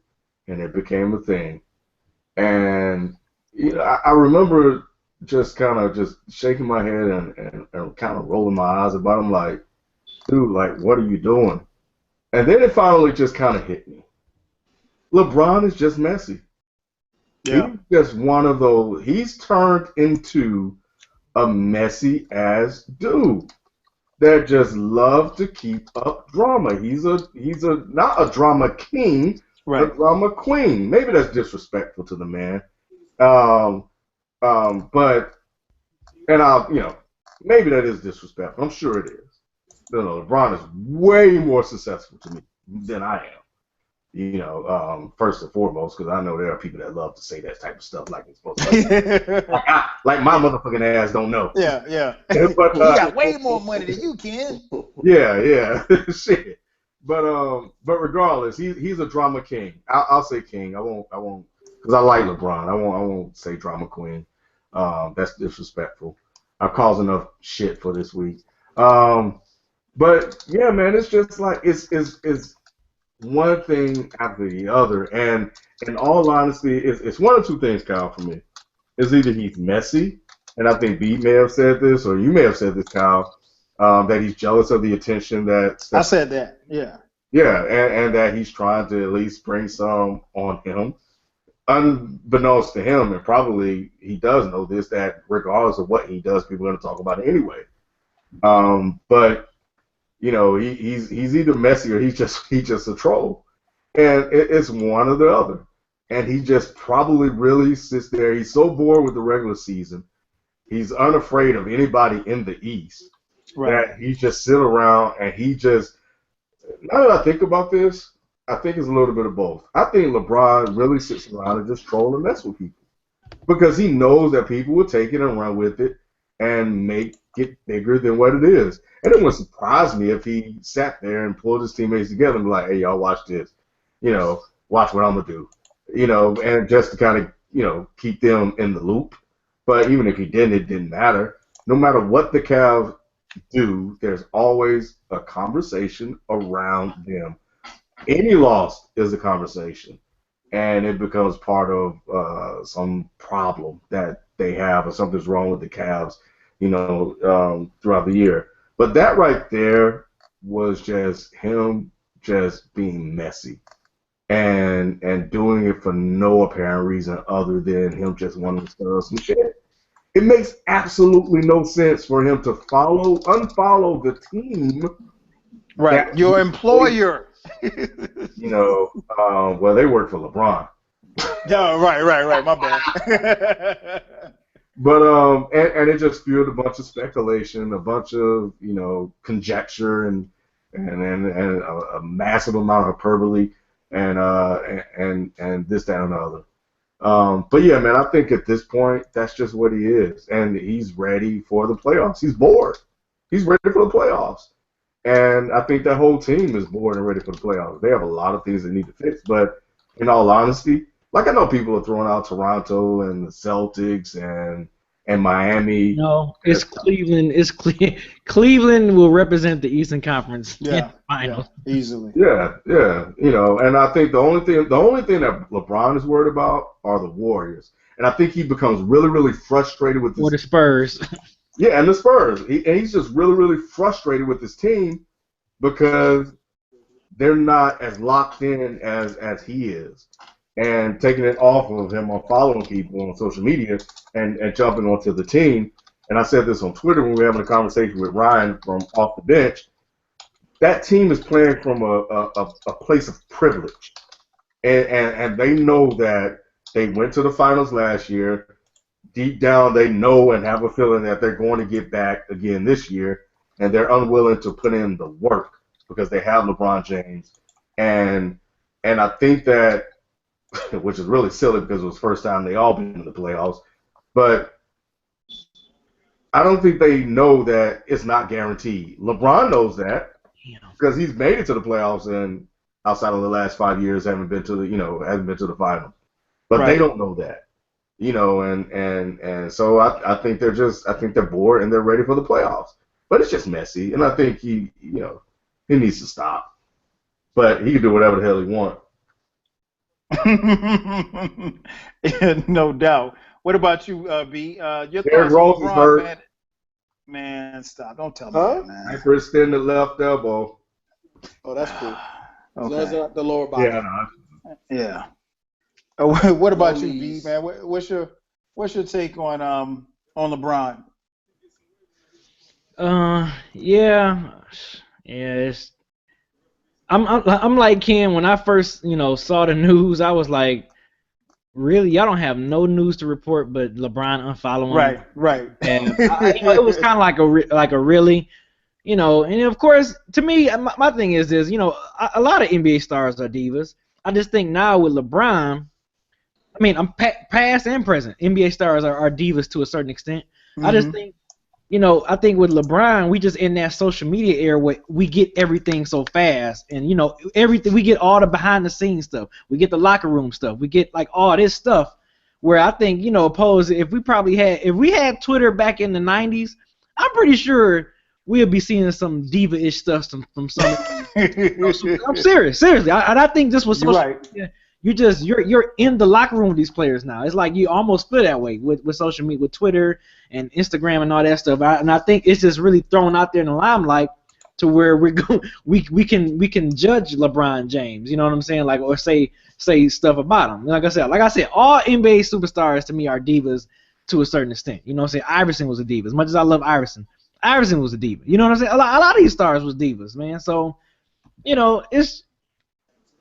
and it became a thing. And I remember just kind of just shaking my head and kind of rolling my eyes about him, like, dude, like, what are you doing? And then it finally just kind of hit me. LeBron is just messy. Yeah. He's just one of those. He's turned into a messy ass dude that just loves to keep up drama. He's not a drama king, right. A drama queen. Maybe that's disrespectful to the man. But maybe that is disrespectful. I'm sure it is. LeBron is way more successful to me than I am. First and foremost, because I know there are people that love to say that type of stuff like it's supposed to be. like my motherfucking ass don't know. Yeah. But, he got way more money than you, Ken. Yeah. Shit. But regardless, he's a drama king. I'll say king. I won't because I like LeBron. I won't say drama queen. That's disrespectful. I've caused enough shit for this week. But yeah, man, it's just like it's one thing after the other, and in all honesty, it's one of two things, Kyle, for me. It's either he's messy, and I think B may have said this, or you may have said this, Kyle, that he's jealous of the attention that I said that, yeah. Yeah, and that he's trying to at least bring some on him. Unbeknownst to him, and probably he does know this, that regardless of what he does, people are going to talk about it anyway. But You know, he's either messy or he's just a troll, and it's one or the other. And he just probably really sits there. He's so bored with the regular season. He's unafraid of anybody in the East that he just sit around and he just. Now that I think about this, I think it's a little bit of both. I think LeBron really sits around and just troll and mess with people because he knows that people will take it and run with it and make it bigger than what it is. And it wouldn't surprise me if he sat there and pulled his teammates together and be like, hey, y'all, watch this. You know, watch what I'm going to do. You know, and just to kind of, you know, keep them in the loop. But even if he didn't, it didn't matter. No matter what the Cavs do, there's always a conversation around them. Any loss is a conversation, and it becomes part of some problem that they have or something's wrong with the Cavs, you know, throughout the year. But that right there was just him just being messy and doing it for no apparent reason other than him just wanting to stir some shit. It makes absolutely no sense for him to unfollow the team. Right, your employer. You know, well, they work for LeBron. No, right. My bad. But and it just fueled a bunch of speculation, a bunch of, you know, conjecture, and a massive amount of hyperbole, and this, that, and the other. But yeah, man, I think at this point that's just what he is, and he's ready for the playoffs. He's bored. He's ready for the playoffs. And I think that whole team is bored and ready for the playoffs. They have a lot of things they need to fix, but in all honesty, like I know people are throwing out Toronto and the Celtics and Miami. No, it's Cleveland. Cleveland will represent the Eastern Conference in the finals. Yeah, easily. Yeah. You know, and I think the only thing that LeBron is worried about are the Warriors. And I think he becomes really, really frustrated with this. Or the Spurs. Yeah, and the Spurs. He's just really, really frustrated with his team because they're not as locked in as he is. And taking it off of him on following people on social media and jumping onto the team. And I said this on Twitter when we were having a conversation with Ryan from off the bench. That team is playing from a place of privilege. And they know that they went to the finals last year. Deep down, they know and have a feeling that they're going to get back again this year, and they're unwilling to put in the work because they have LeBron James. And I think that, which is really silly because it was the first time they all been in the playoffs, but I don't think they know that it's not guaranteed. LeBron knows that because he's made it to the playoffs, and outside of the last 5 years, hasn't been to the finals. But they don't know that. You know, and so I think they're bored and they're ready for the playoffs. But it's just messy, and I think he needs to stop. But he can do whatever the hell he wants. Yeah, no doubt. What about you, B? Your Derrick thoughts Rose on is LeBron, hurt. man, stop! Don't tell me that, man. Hyperextend the left elbow. Oh, that's cool. Okay. As long as the lower body. Yeah. What about you, B, man? What's your take on LeBron? It's I'm like Ken. When I first saw the news, I was like, really, y'all don't have no news to report but LeBron unfollowing. Right. And it was kind of like a really, and of course to me, my thing is this, a lot of NBA stars are divas. I just think now with LeBron, I mean, I'm past and present. NBA stars are divas to a certain extent. Mm-hmm. I just think, I think with LeBron, we just in that social media era where we get everything so fast, and everything, we get all the behind the scenes stuff, we get the locker room stuff, we get like all this stuff. Where I think, opposed, if we had Twitter back in the '90s, I'm pretty sure we'll be seeing some diva-ish stuff from some. I'm seriously. I think this was social media. You're in the locker room with these players now. It's like you almost feel that way with social media, with Twitter and Instagram and all that stuff. And I think it's just really thrown out there in the limelight to where we can judge LeBron James. You know what I'm saying? Like, or say stuff about him. Like I said, all NBA superstars to me are divas to a certain extent. You know what I'm saying? Iverson was a diva. As much as I love Iverson, Iverson was a diva. You know what I'm saying? A lot of these stars was divas, man. So, it's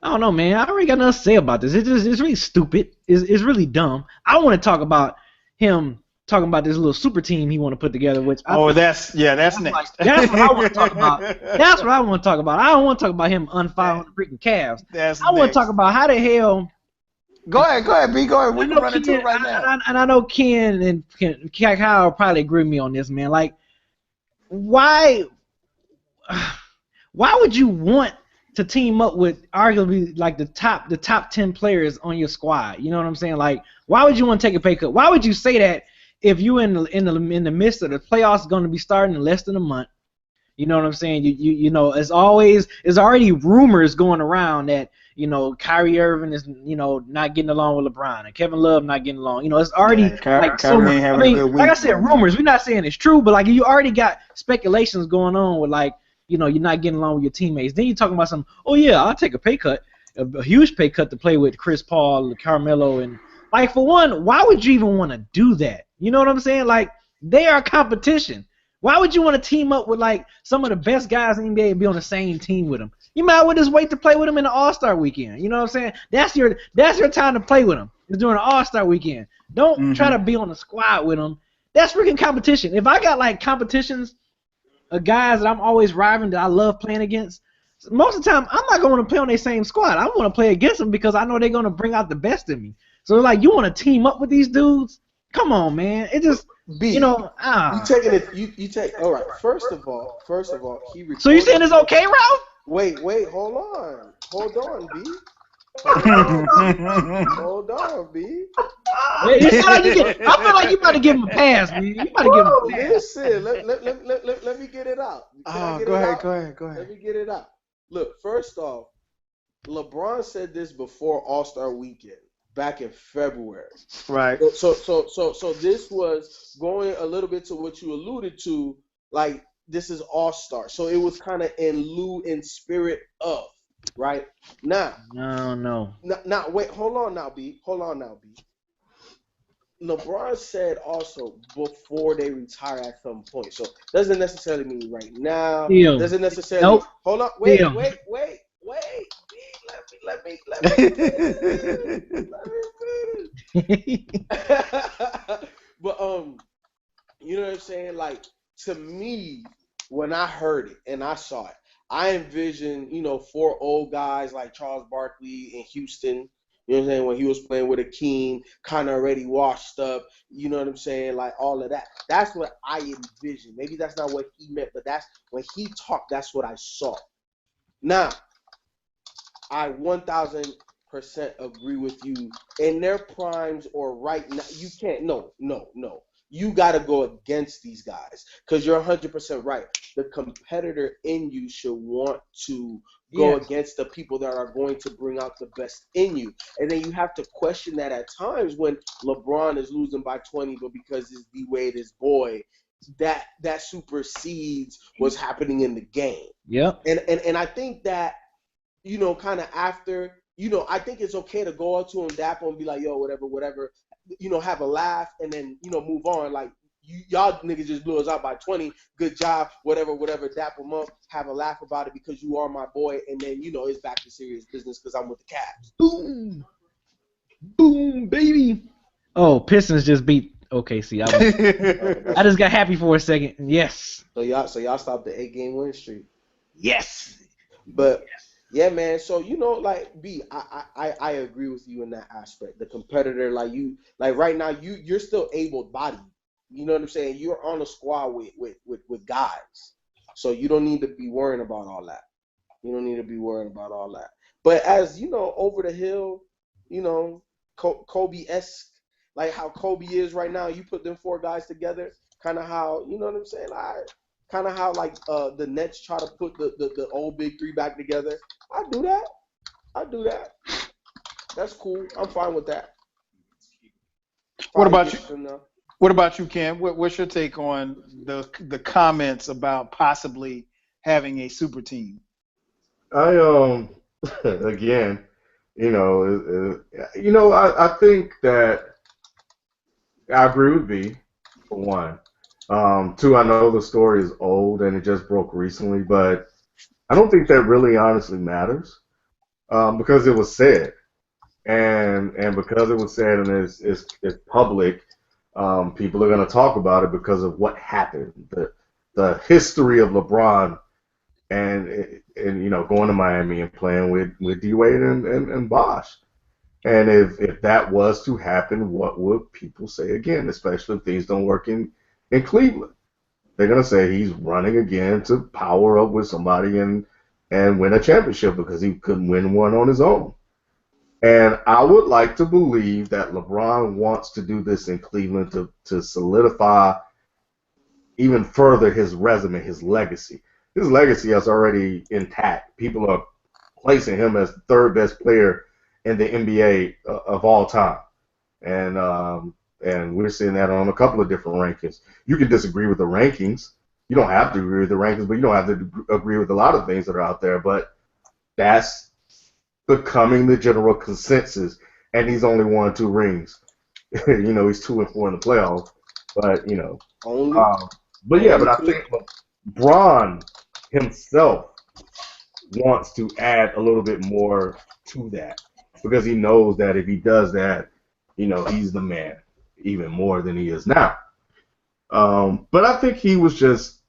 I don't know, man. I already got nothing to say about this. It's really stupid. It's really dumb. I want to talk about him talking about this little super team he want to put together. Which that's next. That's what I want to talk about. That's what I want to talk about. I don't want to talk about him unfiling the freaking Cavs. I want to talk about how the hell. Go ahead, B. Go ahead. We can run into it right now. And I know Ken and Kyle probably agree with me on this, man. Like, why would you want to team up with arguably like the top 10 players on your squad? You know what I'm saying? Like, why would you want to take a pay cut? Why would you say that if you in the midst of the playoffs going to be starting in less than a month? You know what I'm saying? You know, there's already rumors going around that, Kyrie Irving is, not getting along with LeBron, and Kevin Love not getting along. It's already Kyrie having a good week. Like I said, rumors. We're not saying it's true, but like you already got speculations going on with like, you're not getting along with your teammates. Then you're talking about some, oh yeah, I'll take a pay cut, a huge pay cut to play with Chris Paul, Carmelo, and like, for one, why would you even want to do that? You know what I'm saying? Like, they are competition. Why would you want to team up with like some of the best guys in the NBA and be on the same team with them? You might well just wait to play with them in the All-Star weekend. You know what I'm saying? That's your time to play with them. It's during the All-Star weekend. Don't try to be on the squad with them. That's freaking competition. If I got like competitions of guys that I'm always rivaling that I love playing against, most of the time I'm not going to play on their same squad. I want to play against them because I know they're going to bring out the best in me. So like, you want to team up with these dudes? Come on, man. It just You taking it? You take. All right. First of all, he. So you saying it's okay, Ralph? Wait. Hold on, B. Hold on, B. I feel like you about to give him a pass, man. You about to give him a pass. Listen, let me get it out. Go ahead. Let me get it out. Look, first off, LeBron said this before All-Star Weekend, back in February. Right. So this was going a little bit to what you alluded to, like this is All-Star. So it was kind of in spirit of, right? Now. No. Now wait, hold on now, B. LeBron said also before they retire at some point. So doesn't necessarily mean right now. Deal. Doesn't necessarily. Nope. Hold on. Wait. Deal. Wait. Let me finish. But you know what I'm saying? Like, to me, when I heard it and I saw it, I envisioned, 4 old guys like Charles Barkley in Houston. You know what I'm saying? When he was playing with Akeem, kind of already washed up. You know what I'm saying? Like, all of that. That's what I envisioned. Maybe that's not what he meant, but that's when he talked. That's what I saw. Now, I 1,000% agree with you. In their primes or right now, you can't. No. You got to go against these guys because you're 100% right. The competitor in you should want to go against the people that are going to bring out the best in you. And then you have to question that at times when LeBron is losing by 20, but because it's D-Wade, his boy, that supersedes what's happening in the game. Yep. And I think that, kind of after, I think it's okay to go up to him, dap him, and be like, yo, whatever, have a laugh and then, move on. Like, y'all niggas just blew us out by 20. Good job, whatever, dap him up, have a laugh about it because you are my boy. And then, it's back to serious business because I'm with the Cavs. Boom. Boom, baby. Oh, Pistons just beat OKC. I just got happy for a second. Yes. So y'all stopped the 8-game win streak. Yes. But yeah, man. So like B, I agree with you in that aspect. The competitor, like right now, you're still able-bodied. You know what I'm saying? You're on a squad with guys, so you don't need to be worrying about all that. But as over the hill, Kobe-esque, like how Kobe is right now. You put them 4 guys together, kind of how what I'm saying. Kind of how like the Nets try to put the old big 3 back together. I do that. That's cool. I'm fine with that. What about you, Ken? What's your take on the comments about possibly having a super team? I again, I think that I agree with B for one. Two, I know the story is old and it just broke recently, but I don't think that really honestly matters because it was said. And because it was said and it's public, people are going to talk about it because of what happened, the history of LeBron and going to Miami and playing with D-Wade and Bosh. And if that was to happen, what would people say again, especially if things don't work in Cleveland? They're gonna say he's running again to power up with somebody and win a championship because he couldn't win one on his own. And I would like to believe that LeBron wants to do this in Cleveland to solidify even further his resume, his legacy. His legacy is already intact. People are placing him as the third best player in the NBA of all time. And we're seeing that on a couple of different rankings. You can disagree with the rankings. You don't have to agree with the rankings, but you don't have to agree with a lot of things that are out there. But that's becoming the general consensus. And he's only won 2 rings. He's 2-4 in the playoffs. But Only. but yeah, but I think LeBron himself wants to add a little bit more to that because he knows that if he does that, he's the man even more than he is now. But I think he was just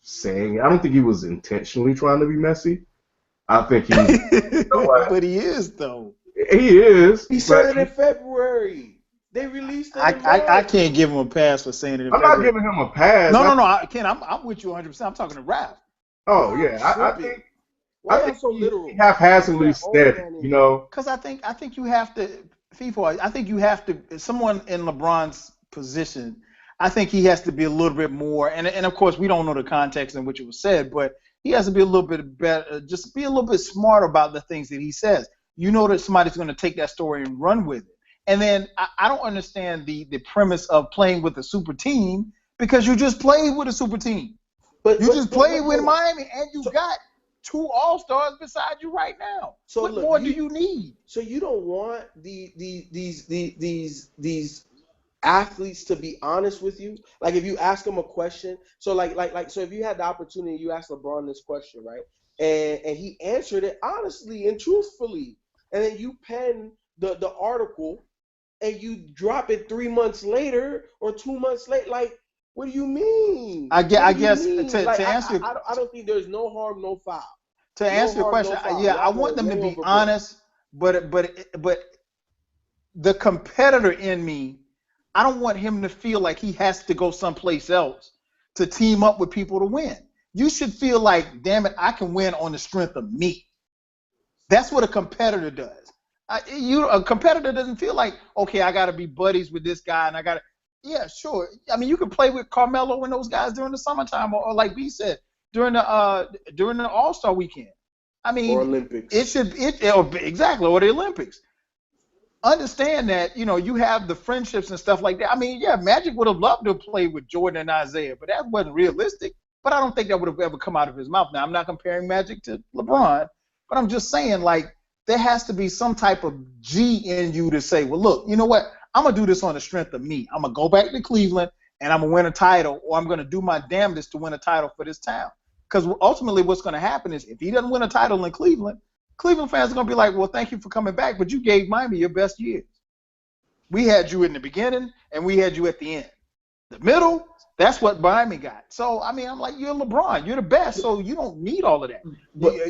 saying, I don't think he was intentionally trying to be messy. I think he's, but he is though. He is. He said it in February. They released it. I can't give him a pass for saying it in I'm February. not giving him a pass. No, Ken, I'm with you 100%. I'm talking to Raph. Oh yeah, I think. Why am I so literal? He haphazardly said it, Because I think you have to, FIFA. I think you have to. Someone in LeBron's position, I think he has to be a little bit more. And of course, we don't know the context in which it was said, but he has to be a little bit better. Just be a little bit smart about the things that he says. You know that somebody's going to take that story and run with it. And then I don't understand the premise of playing with a super team because you just played with a super team. But you just played with Miami and you got 2 All-Stars beside you right now. So what more do you need? So you don't want these athletes to be honest with you? Like if you ask them a question, so so if you had the opportunity, you ask LeBron this question, right? And he answered it honestly and truthfully. And then you pen the article and you drop it 3 months later or 2 months later. Like, what do you mean? I guess to answer, I don't think there's no harm, no foul. To answer your question, I want them to be honest, but the competitor in me, I don't want him to feel like he has to go someplace else to team up with people to win. You should feel like, damn it, I can win on the strength of me. That's what a competitor does. A competitor doesn't feel like, okay, I got to be buddies with this guy and I got to. Yeah, sure. I mean, you can play with Carmelo and those guys during the summertime, or like B said, during the All-Star weekend. I mean, or Olympics. Exactly, or the Olympics. Understand that you have the friendships and stuff like that. I mean, yeah, Magic would have loved to play with Jordan and Isaiah, but that wasn't realistic. But I don't think that would have ever come out of his mouth. Now, I'm not comparing Magic to LeBron, but I'm just saying, like, there has to be some type of G in you to say, well, look, you know what? I'm going to do this on the strength of me. I'm going to go back to Cleveland, and I'm going to win a title, or I'm going to do my damnedest to win a title for this town. Because ultimately what's going to happen is if he doesn't win a title in Cleveland, Cleveland fans are going to be like, well, thank you for coming back, but you gave Miami your best years. We had you in the beginning, and we had you at the end. The middle, that's what Miami got. So, I mean, I'm like, you're LeBron. You're the best, so you don't need all of that.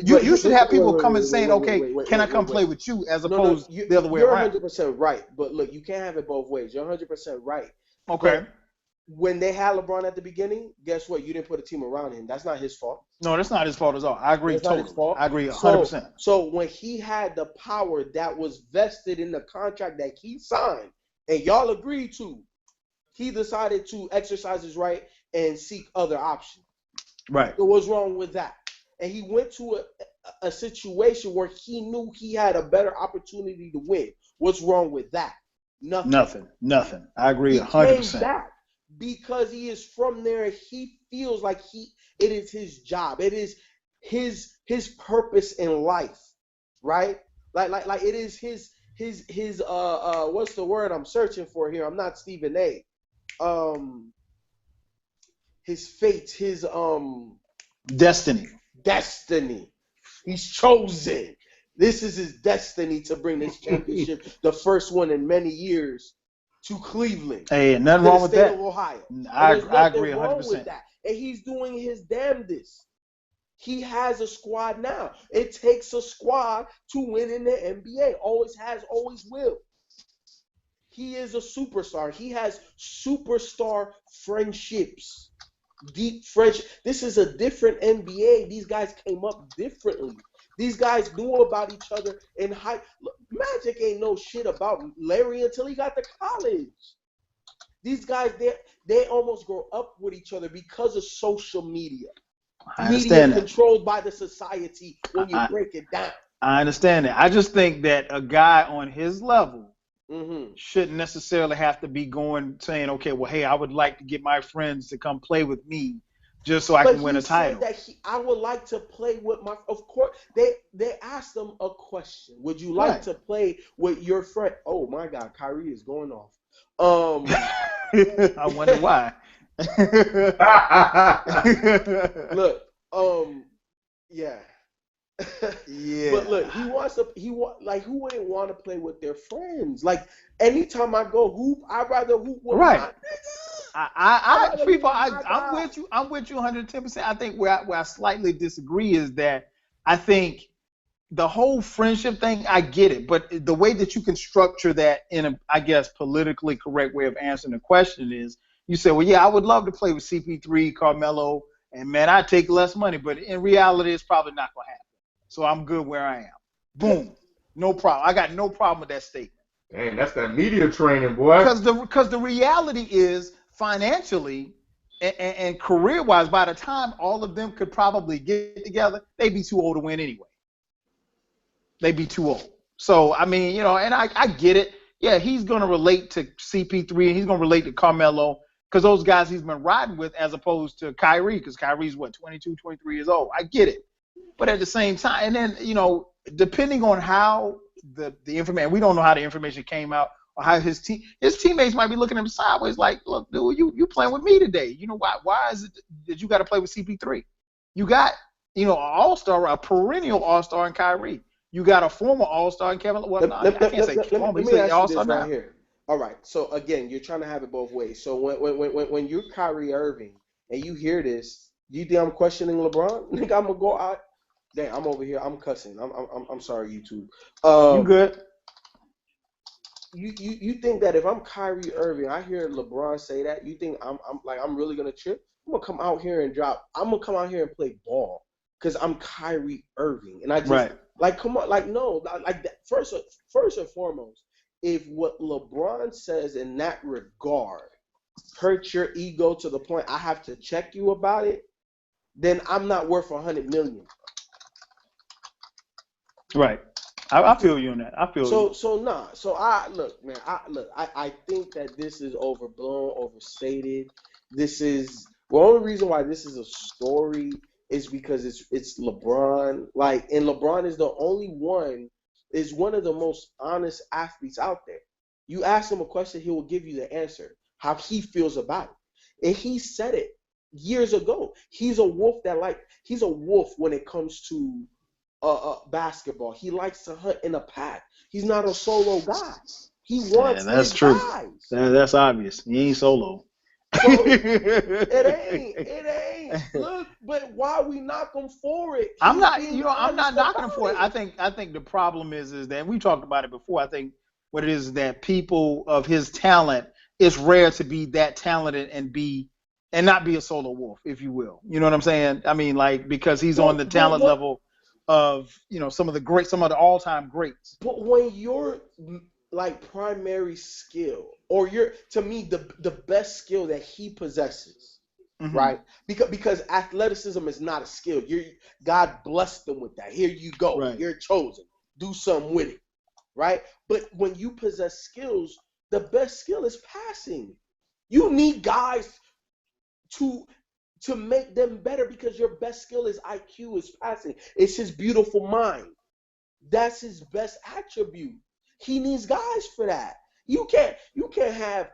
You should have people coming saying, okay, can I come play with you, as opposed to the other way around. You're 100% right, but look, you can't have it both ways. You're 100% right. Okay. But when they had LeBron at the beginning, guess what? You didn't put a team around him. That's not his fault. No, that's not his fault at all. I agree That's totally. not his fault. I agree 100%. So when he had the power that was vested in the contract that he signed, and y'all agreed to, he decided to exercise his right and seek other options. Right. So what's wrong with that? And he went to a situation where he knew he had a better opportunity to win. What's wrong with that? Nothing. I agree 100%. He came back because he is from there. He feels like it is his job. It is his purpose in life, right? Like it is his what's the word I'm searching for here? I'm not Stephen A. his fate, his Destiny. destiny. He's chosen. This is his destiny to bring this championship, the first one in many years, to Cleveland. Hey, nothing to wrong the with state that. of Ohio. I There's nothing agree wrong 100%. with that. And he's doing his damnedest. He has a squad now. It takes a squad to win in the NBA. Always has, always will. He is a superstar. He has superstar friendships. Deep friendship. This is a different NBA. These guys came up differently. These guys knew about each other in high. Look, Magic ain't know shit about Larry until he got to college. These guys, they almost grow up with each other because of social media. I understand Media that. controlled by the society when you break it down. I understand that. I just think that a guy on his level shouldn't necessarily have to be saying, okay, well, hey, I would like to get my friends to come play with me just so I can win a title. But he said that I would like to play with my. Of course, they asked him a question. Would you like to play with your friend? Oh my God, Kyrie is going off. I wonder why. Look, yeah. Yeah. But look, who wouldn't want to play with their friends? Like anytime I go hoop, I'd rather hoop with my niggas. I'm with you. I'm with you 110%. I think where I slightly disagree is that I think the whole friendship thing, I get it, but the way that you can structure that in a, I guess, politically correct way of answering the question is, you say, well, yeah, I would love to play with CP3, Carmelo, and man, I'd take less money, but in reality, it's probably not going to happen. So I'm good where I am. Boom. No problem. I got no problem with that statement. Dang, that's that media training, boy. Because the reality is, financially and career-wise, by the time all of them could probably get together, they'd be too old to win anyway. They'd be too old. So, I mean, and I get it. Yeah, he's going to relate to CP3 and he's going to relate to Carmelo because those guys he's been riding with as opposed to Kyrie, because Kyrie's, 22, 23 years old. I get it. But at the same time, and then, depending on how the information, we don't know how the information came out or how his teammates might be looking at him sideways like, look, dude, you playing with me today. You know why? Why is it that you got to play with CP3? You got, an all-star, a perennial all-star in Kyrie. You got a former all-star in Kevin. Well, no, I can't say former. Let me ask you this right here. All right. So again, you're trying to have it both ways. So when you're Kyrie Irving and you hear this, you think I'm questioning LeBron? Nigga, I'm gonna go out. Damn, I'm over here. I'm cussing. I'm sorry, YouTube. You good? You think that if I'm Kyrie Irving, I hear LeBron say that, you think I'm really gonna trip? I'm gonna come out here and play ball because I'm Kyrie Irving, and I just come on, no, that. First and foremost, if what LeBron says in that regard hurts your ego to the point I have to check you about it, then I'm not worth $100 million. Right. I feel you on that. I feel you. So I look, man. I think that this is overblown, overstated. This is the only reason why this is a story is because it's LeBron. And LeBron is the only one, is one of the most honest athletes out there. You ask him a question, he will give you the answer, how he feels about it, and he said it years ago. He's a wolf when it comes to basketball. He likes to hunt in a pack. He's not a solo guy. He wants his guys. That's obvious. He ain't solo. So, it ain't. Look, but why we knock him for it? I'm not knocking him for it. I think the problem is that we talked about it before. I think what it is that people of his talent, it's rare to be that talented and not be a solo wolf, if you will. You know what I'm saying? I mean, because he's on the talent level of some of the all-time greats. But when you're primary skill, or to me the best skill that he possesses, right? Because athleticism is not a skill. God blessed them with that. Here you go. Right. You're chosen. Do something with it, right? But when you possess skills, the best skill is passing. You need guys to make them better because your best skill is IQ, is passing. It's his beautiful mind. That's his best attribute. He needs guys for that. You can't have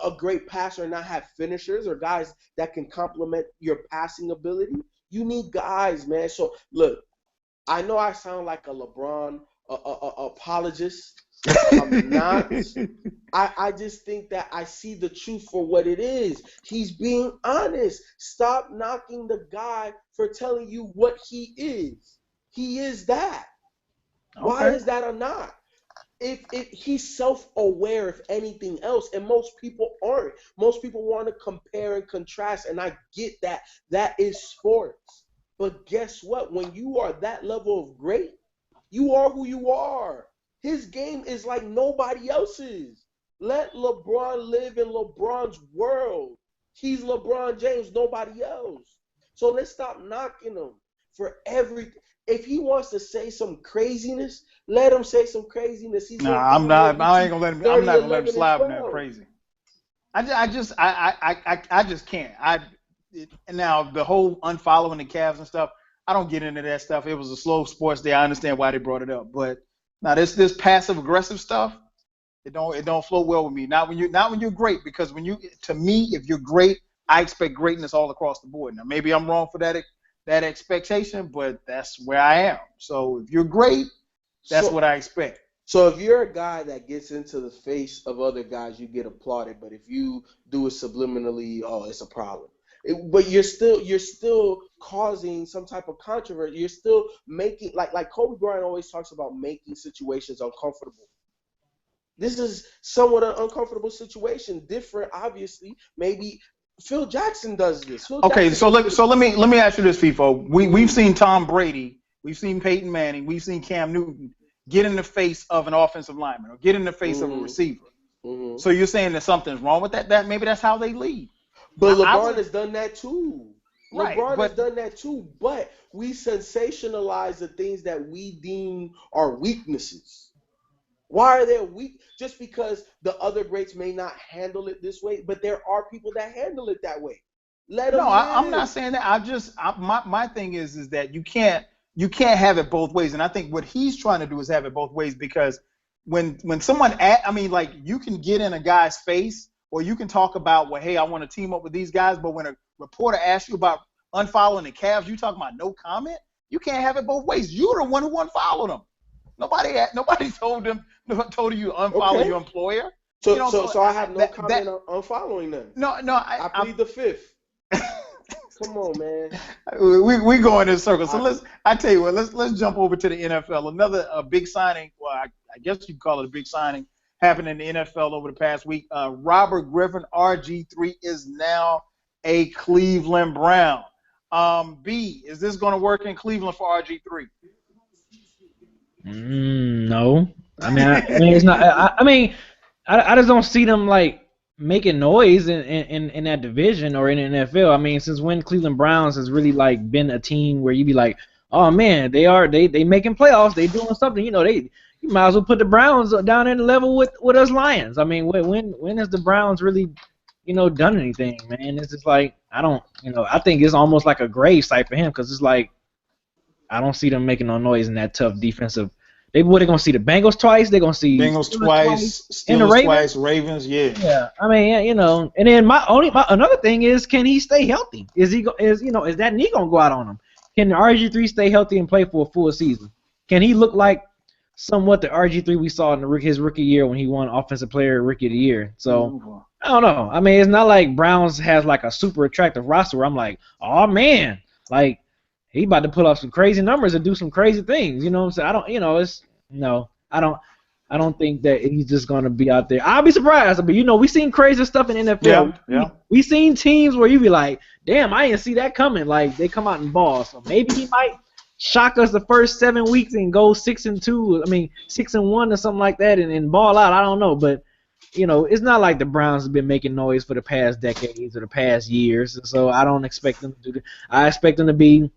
a great passer and not have finishers or guys that can complement your passing ability. You need guys, man. So look, I know I sound like a LeBron apologist. I'm not. I just think that I see the truth for what it is. He's being honest. Stop knocking the guy for telling you what he is. He is that. Okay. Why is that or not? If he's self-aware, if anything else, and most people aren't. Most people want to compare and contrast, and I get that. That is sports. But guess what? When you are that level of great, you are who you are. His game is like nobody else's. Let LeBron live in LeBron's world. He's LeBron James, nobody else. So let's stop knocking him for everything. If he wants to say some craziness, let him say some craziness. I'm not gonna let him. I'm not gonna let him slide with that crazy. I just can't. Now the whole unfollowing the Cavs and stuff. I don't get into that stuff. It was a slow sports day. I understand why they brought it up, but now this passive aggressive stuff, it don't flow well with me. Not when you're great, because to me, if you're great, I expect greatness all across the board. Now maybe I'm wrong for that expectation, but that's where I am. So if you're great, that's what I expect. So if you're a guy that gets into the face of other guys, you get applauded. But if you do it subliminally, it's a problem. But you're still causing some type of controversy. You're still making like Kobe Bryant always talks about making situations uncomfortable. This is somewhat an uncomfortable situation. Different, obviously. Maybe Phil Jackson does this. So let me ask you this, FIFO. We've seen Tom Brady, we've seen Peyton Manning, we've seen Cam Newton get in the face of an offensive lineman or get in the face of a receiver. Mm-hmm. So you're saying that something's wrong with that? That maybe that's how they lead. But LeBron has done that too. Right, LeBron has done that too. But we sensationalize the things that we deem are weaknesses. Why are they weak? Just because the other greats may not handle it this way, but there are people that handle it that way. I'm not saying that. My thing is that you can't have it both ways, and I think what he's trying to do is have it both ways, because when someone you can get in a guy's face, or you can talk about, well, hey, I want to team up with these guys, but when a reporter asks you about unfollowing the Cavs, you talk about no comment. You can't have it both ways. You're the one who unfollowed them. Nobody told you to unfollow your employer. So I have no comment on unfollowing them. No, I plead the fifth. Come on, man. We go in this circle. So let's jump over to the NFL. Another big signing. Well, I guess you could call it a big signing. Happened in the NFL over the past week. Robert Griffin, RG3, is now a Cleveland Brown. B, is this going to work in Cleveland for RG3? No. I mean, it's not. I just don't see them making noise in that division or in the NFL. I mean, since when Cleveland Browns has really been a team where you be like, oh man, they making playoffs, they doing something. You might as well put the Browns down in the level with us Lions. I mean, when has the Browns really, done anything, man? It's just I think it's almost like a grave site for him, because it's I don't see them making no noise in that tough defensive. They're going to see the Bengals twice. They're going to see Bengals twice, Steelers twice, Ravens, yeah. Yeah, I mean, and then another thing is, can he stay healthy? Is that knee going to go out on him? Can RG3 stay healthy and play for a full season? Can he look like somewhat the RG3 we saw in his rookie year when he won Offensive Player Rookie of the Year? So, I don't know. I mean, it's not like Browns has a super attractive roster where I'm like, oh man, he about to put up some crazy numbers and do some crazy things. You know what I'm saying? I don't think that he's just gonna be out there. I'll be surprised, but we seen crazy stuff in NFL. Yeah. We seen teams where you be like, damn, I didn't see that coming. They come out and ball. So maybe he might shock us the first 7 weeks and go 6-2. I mean 6-1 or something like that, and ball out. I don't know, but it's not like the Browns have been making noise for the past decades or the past years. So I don't expect them to do that. I expect them to be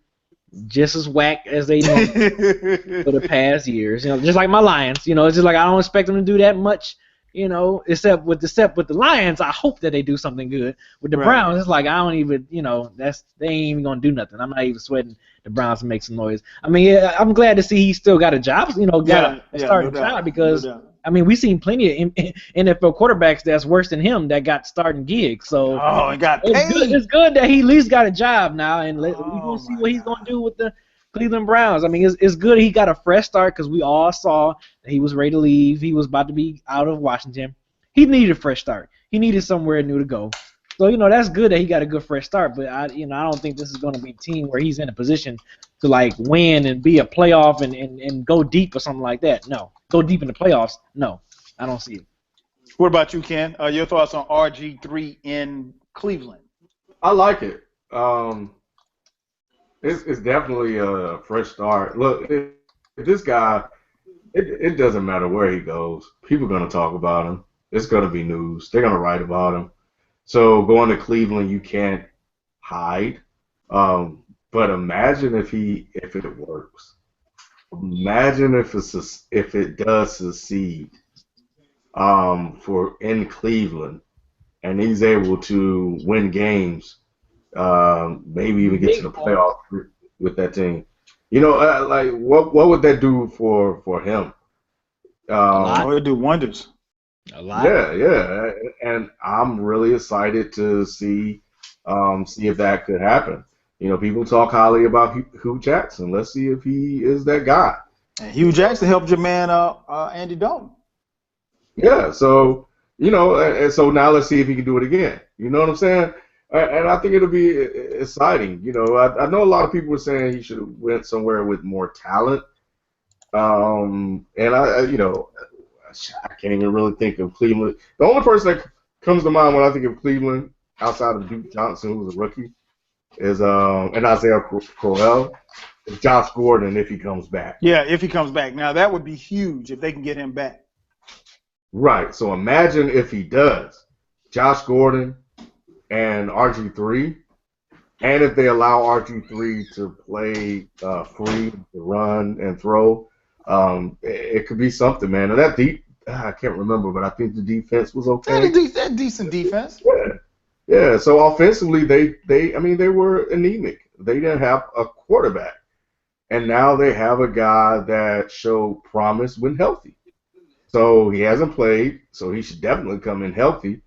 just as whack as they know for the past years, just like my Lions. It's just I don't expect them to do that much, except with the Lions. I hope that they do something good. With the Browns, it's I don't even, they ain't even gonna do nothing. I'm not even sweating the Browns to make some noise. I mean, I'm glad to see he still got a job, got a starting job, because I mean, we've seen plenty of NFL quarterbacks that's worse than him that got starting gigs. So Oh, and got it's good. paid. It's good that he at least got a job now, and we're Oh, gonna see my what he's God. gonna do with the Cleveland Browns. I mean, it's good he got a fresh start because we all saw that he was ready to leave. He was about to be out of Washington. He needed a fresh start. He needed somewhere new to go. So that's good that he got a good fresh start. But I don't think this is going to be a team where he's in a position to like win and be a playoff and go deep or something like that. No, go deep in the playoffs. No, I don't see it. What about you, Ken? Your thoughts on RG3 in Cleveland? I like it. It's definitely a fresh start. Look, this guy, it doesn't matter where he goes. People are going to talk about him. It's going to be news. They're going to write about him. So going to Cleveland, you can't hide. But imagine if it works. Imagine if it does succeed for in Cleveland, and he's able to win games, maybe even get to the playoffs with that team. Like what would that do for him? Oh, it'd do wonders. A lot. Yeah, and I'm really excited to see if that could happen. People talk highly about Hugh Jackson. Let's see if he is that guy. And Hugh Jackson helped your man Andy Dalton. Yeah, so and so now let's see if he can do it again. You know what I'm saying? And I think it'll be exciting. I know a lot of people were saying he should have went somewhere with more talent. And I can't even really think of Cleveland. The only person that comes to mind when I think of Cleveland outside of Duke Johnson, who was a rookie, is and Isaiah Crowell, is Josh Gordon if he comes back. Yeah, if he comes back. Now that would be huge if they can get him back. Right. So imagine if he does. Josh Gordon and RG3, and if they allow RG3 to play free, to run and throw, it could be something, man. And that I can't remember, but I think the defense was okay. That decent defense. Yeah. So offensively, they were anemic. They didn't have a quarterback, and now they have a guy that showed promise when healthy. So he hasn't played, so he should definitely come in healthy.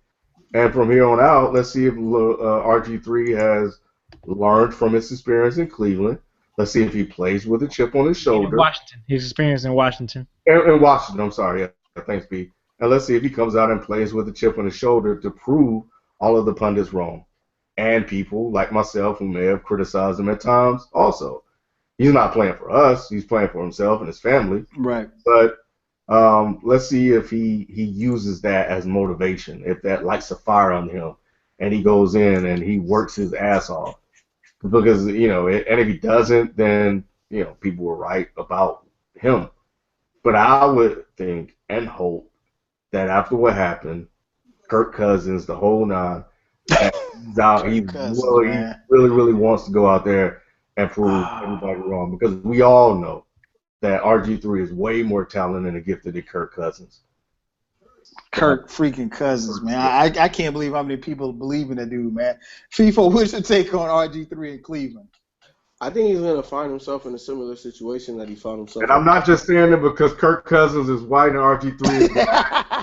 And from here on out, let's see if RG3 has learned from his experience in Cleveland. Let's see if he plays with a chip on his shoulder. Washington, his experience in Washington. In Washington, I'm sorry. Yeah, thanks, B. And let's see if he comes out and plays with a chip on his shoulder to prove all of the pundits wrong. And people like myself who may have criticized him at times also. He's not playing for us. He's playing for himself and his family. Right. But let's see if he uses that as motivation, if that lights a fire on him, and he goes in and he works his ass off. Because, and if he doesn't, then, people will write about him. But I would think and hope that after what happened, Kirk Cousins, the whole nine, he's out. He really, really wants to go out there and prove everybody wrong. Because we all know that RG3 is way more talented and gifted than Kirk Cousins. Kirk freaking Cousins, man. I can't believe how many people believe in that dude, man. FIFA, what's your take on RG3 in Cleveland? I think he's going to find himself in a similar situation that he found himself in. And I'm not just saying it because Kirk Cousins is white and RG3 is black.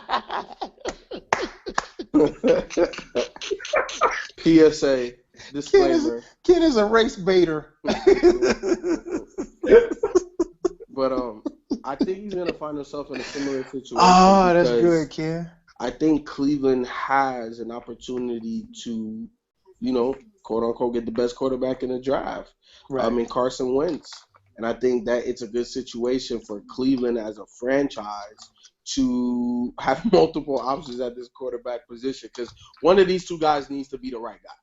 PSA, disclaimer. Kid is a race baiter. But I think he's going to find himself in a similar situation. Oh, that's good, kid. I think Cleveland has an opportunity to, quote unquote, get the best quarterback in the draft. Right. In Carson Wentz. And I think that it's a good situation for Cleveland as a franchise to have multiple options at this quarterback position, because one of these two guys needs to be the right guy.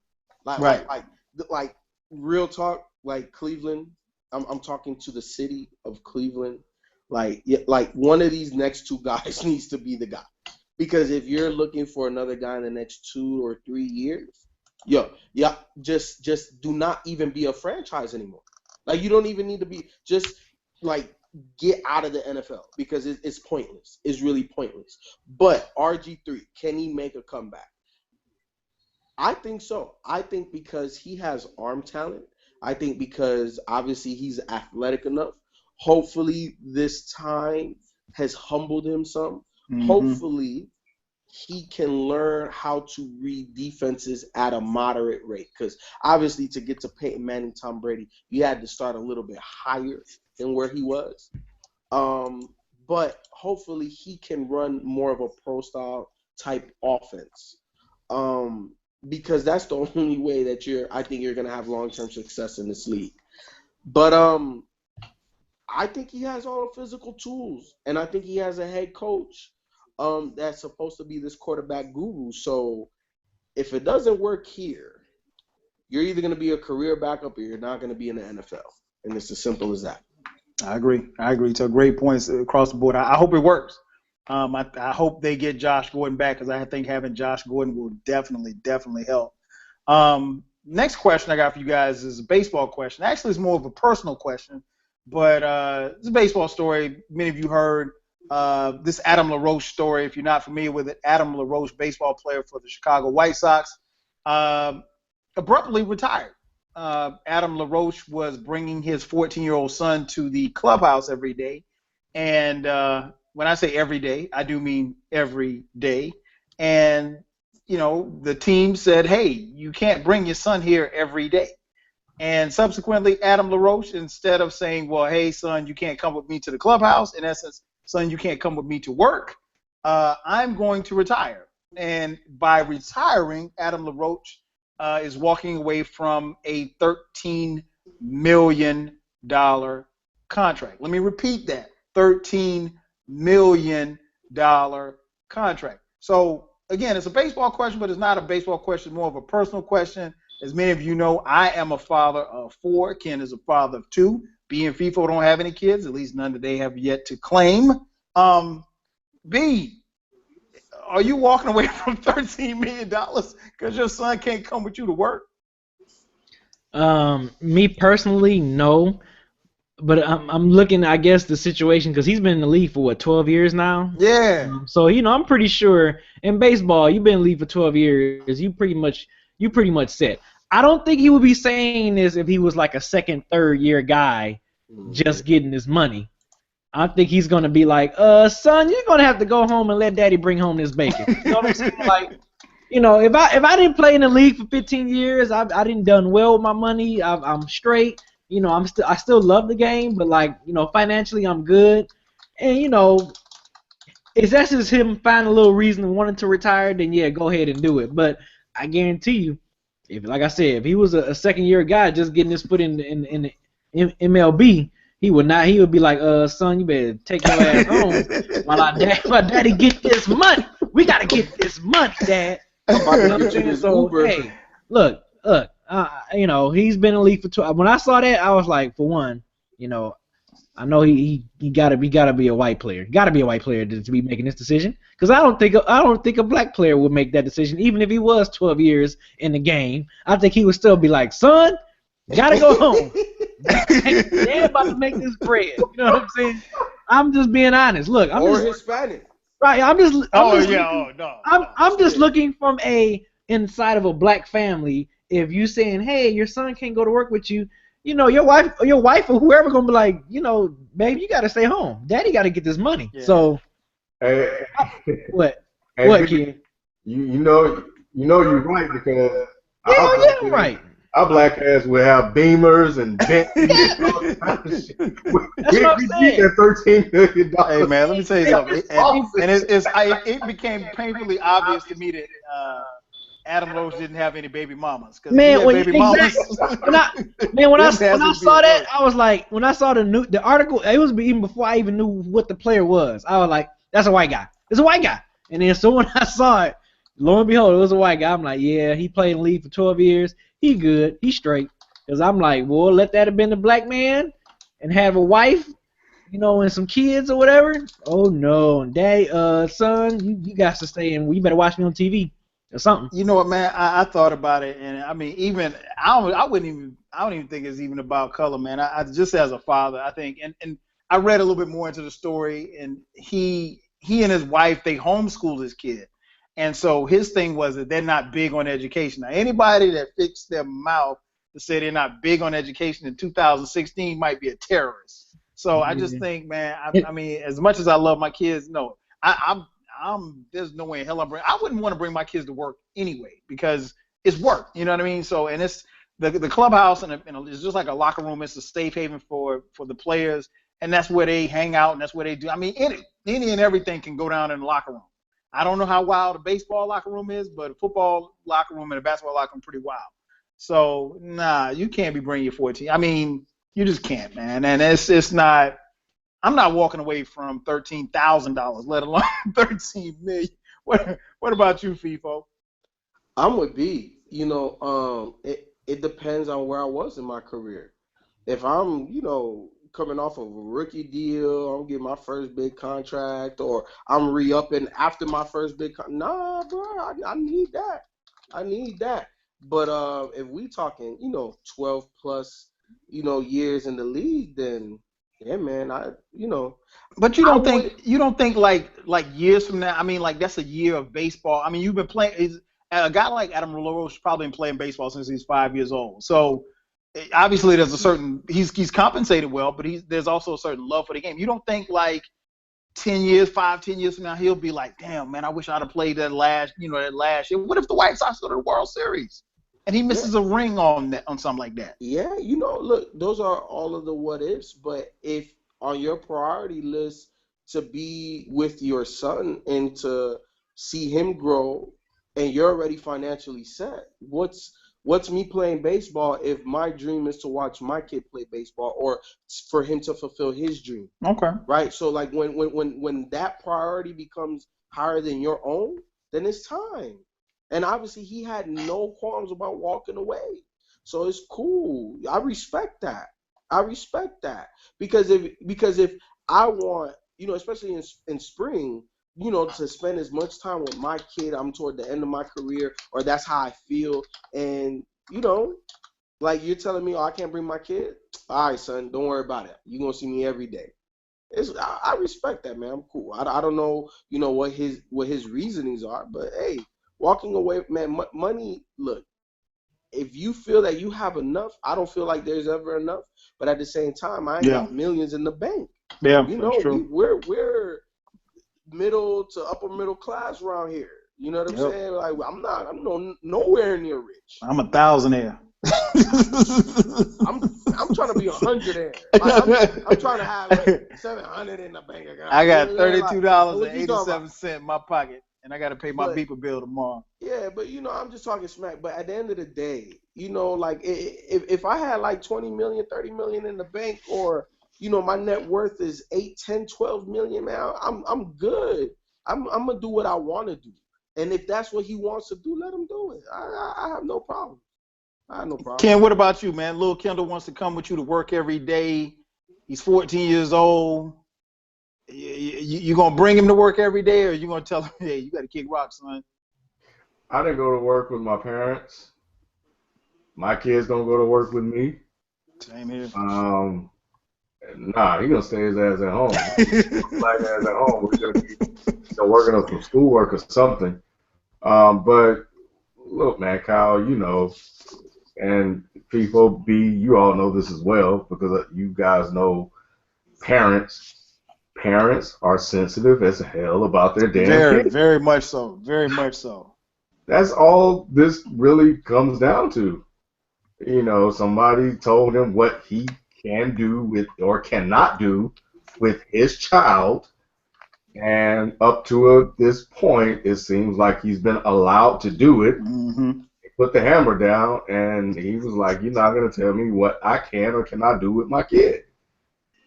Like real talk, like Cleveland. I'm talking to the city of Cleveland. Like one of these next two guys needs to be the guy, because if you're looking for another guy in the next 2 or 3 years, just do not even be a franchise anymore. Like, you don't even need to be, just like get out of the NFL, because it's pointless. It's really pointless. But RG3, can he make a comeback? I think so. I think because he has arm talent. I think because obviously he's athletic enough. Hopefully this time has humbled him some. Hopefully, he can learn how to read defenses at a moderate rate. Because obviously, to get to Peyton Manning, Tom Brady, you had to start a little bit higher than where he was. But hopefully, he can run more of a pro-style type offense. Because that's the only way that I think you're going to have long-term success in this league. But I think he has all the physical tools, and I think he has a head coach that's supposed to be this quarterback guru. So if it doesn't work here, you're either going to be a career backup or you're not going to be in the NFL, and it's as simple as that. I agree. To great points across the board. I hope it works. I hope they get Josh Gordon back, because I think having Josh Gordon will definitely help. Next question I got for you guys is a baseball question. Actually, it's more of a personal question, but it's a baseball story. Many of you heard this Adam LaRoche story. If you're not familiar with it, Adam LaRoche, baseball player for the Chicago White Sox, abruptly retired. Adam LaRoche was bringing his 14-year-old son to the clubhouse every day, and when I say every day, I do mean every day. And, the team said, hey, you can't bring your son here every day. And subsequently, Adam LaRoche, instead of saying, well, hey, son, you can't come with me to the clubhouse, in essence, son, you can't come with me to work, I'm going to retire. And by retiring, Adam LaRoche is walking away from a $13 million contract. Let me repeat that, $13 million contract. So again, it's a baseball question, but it's not a baseball question, more of a personal question. As many of you know, I am a father of 4. Ken is a father of 2. B and FIFO don't have any kids, at least none that they have yet to claim. B, are you walking away from $13 million because your son can't come with you to work? Me personally, no. But I'm looking, I guess, the situation, because he's been in the league for what, 12 years now? Yeah. So I'm pretty sure in baseball, you've been in the league for 12 years. You pretty much set. I don't think he would be saying this if he was like a second, third year guy just getting his money. I think he's gonna be like, son, you're gonna have to go home and let daddy bring home this bacon. You know what I'm saying? Like, if I didn't play in the league for 15 years, I didn't done well with my money. I'm straight. I still love the game, but financially I'm good. And if that's just him finding a little reason wanting to retire, then yeah, go ahead and do it. But I guarantee you, like I said, if he was a second year guy just getting his foot in MLB, he would not. He would be like, son, you better take your ass home while my daddy get this money. We gotta get this money, Dad. So hey, look. He's been in the league for 12. When I saw that, I was like, for one, I know he gotta be a white player. Got to be a white player to be making this decision. Because I don't think a black player would make that decision, even if he was 12 years in the game. I think he would still be like, son, gotta go home. They're about to make this bread. You know what I'm saying? I'm just being honest. Look, Hispanic. Right. I'm just looking from inside of a black family. If you saying, hey, your son can't go to work with you, your wife or whoever gonna be like, babe, you gotta stay home. Daddy gotta get this money. Yeah. So, what, kid? You know you're right, because I'm right. Our black ass will have Beamers and Bentleys and all kinds of shit. We need that $13 million. Hey man, let me tell you something. It became painfully obvious to me that Adam LaRoche didn't have any baby mamas. Man, when I saw that, I was like, when I saw the article, it was even before I even knew what the player was. I was like, that's a white guy. It's a white guy. And then so when I saw it, lo and behold, it was a white guy. I'm like, yeah, he played in the league for 12 years. He good. He straight. Because I'm like, well, let that have been a black man and have a wife, and some kids or whatever. Oh no, Daddy, son, you got to stay in. You better watch me on TV. Or something. You know what, man? I thought about it, and I mean, even I don't even think it's even about color, man. I just as a father, I think, and I read a little bit more into the story, and he and his wife, they homeschooled his kid, and so his thing was that they're not big on education. Now, anybody that fixed their mouth to say they're not big on education in 2016 might be a terrorist. So I just think, man, I mean, as much as I love my kids, no. there's no way in hell I wouldn't want to bring my kids to work anyway because it's work. You know what I mean? So, and it's the clubhouse and it's just like a locker room. It's a safe haven for the players, and that's where they hang out and that's where they do. I mean, any and everything can go down in the locker room. I don't know how wild a baseball locker room is, but a football locker room and a basketball locker room pretty wild. So, nah, you can't be bringing your 14. I mean, you just can't, man. And it's not. I'm not walking away from $13,000, let alone $13 million. What about you, FIFO? I'm with B. You know, it depends on where I was in my career. If I'm, you know, coming off of a rookie deal, I'm getting my first big contract, or I'm re-upping after my first big nah, bro, I need that. I need that. But if we talking, you know, 12 plus, you know, years in the league, then yeah, man, But you don't think like years from now? I mean, like that's a year of baseball. I mean, you've been playing. A guy like Adam LaRoche probably been playing baseball since he's 5 years old. So obviously, there's a certain he's compensated well, but there's also a certain love for the game. You don't think like 10 years from now he'll be like, damn man, I wish I'd have played that last year. What if the White Sox go to the World Series and he misses a ring on something like that? Yeah, you know, look, those are all of the what ifs. But if on your priority list to be with your son and to see him grow, and you're already financially set, what's me playing baseball if my dream is to watch my kid play baseball or for him to fulfill his dream? Okay. Right. So like when that priority becomes higher than your own, then it's time. And obviously he had no qualms about walking away. So it's cool. I respect that. Because if I want, you know, especially in spring, you know, to spend as much time with my kid, I'm toward the end of my career, or that's how I feel. And, you know, like you're telling me, oh, I can't bring my kid. All right, son, don't worry about it. You're going to see me every day. I respect that, man. I'm cool. I don't know, you know, what his reasonings are, but hey, walking away, man, money, look, if you feel that you have enough, I don't feel like there's ever enough, but at the same time, I ain't got millions in the bank. Yeah, you know, that's true. we're middle to upper middle class around here. You know what I'm saying? Like I'm nowhere near rich. I'm a thousandaire. I'm trying to be 100 like, I'm trying to have like 700 in the bank account. I got $32.87 in my pocket, and I got to pay my beeper bill tomorrow. Yeah, but you know, I'm just talking smack. But at the end of the day, you know, like if I had like 20 million, 30 million in the bank, or you know, my net worth is 8, 10, 12 million now, I'm good. I'm gonna do what I want to do, and if that's what he wants to do, let him do it. I have no problem. Ken, what about you, man? Lil Kendall wants to come with you to work every day. He's 14 years old. You gonna bring him to work every day, or you gonna tell him, hey, you gotta kick rocks, son? I didn't go to work with my parents. My kids don't go to work with me. Same here. Nah, he gonna stay his ass at home. Black ass at home. We're gonna be working on some schoolwork or something. But look, man, Kyle, you know, and people, B, you all know this as well because you guys know parents. Parents are sensitive as hell about their damn kids. Very much so. Very much so. That's all this really comes down to. You know, somebody told him what he can do with or cannot do with his child, and up to this point, it seems like he's been allowed to do it. Mm-hmm. He put the hammer down, and he was like, "You're not gonna tell me what I can or cannot do with my kid,"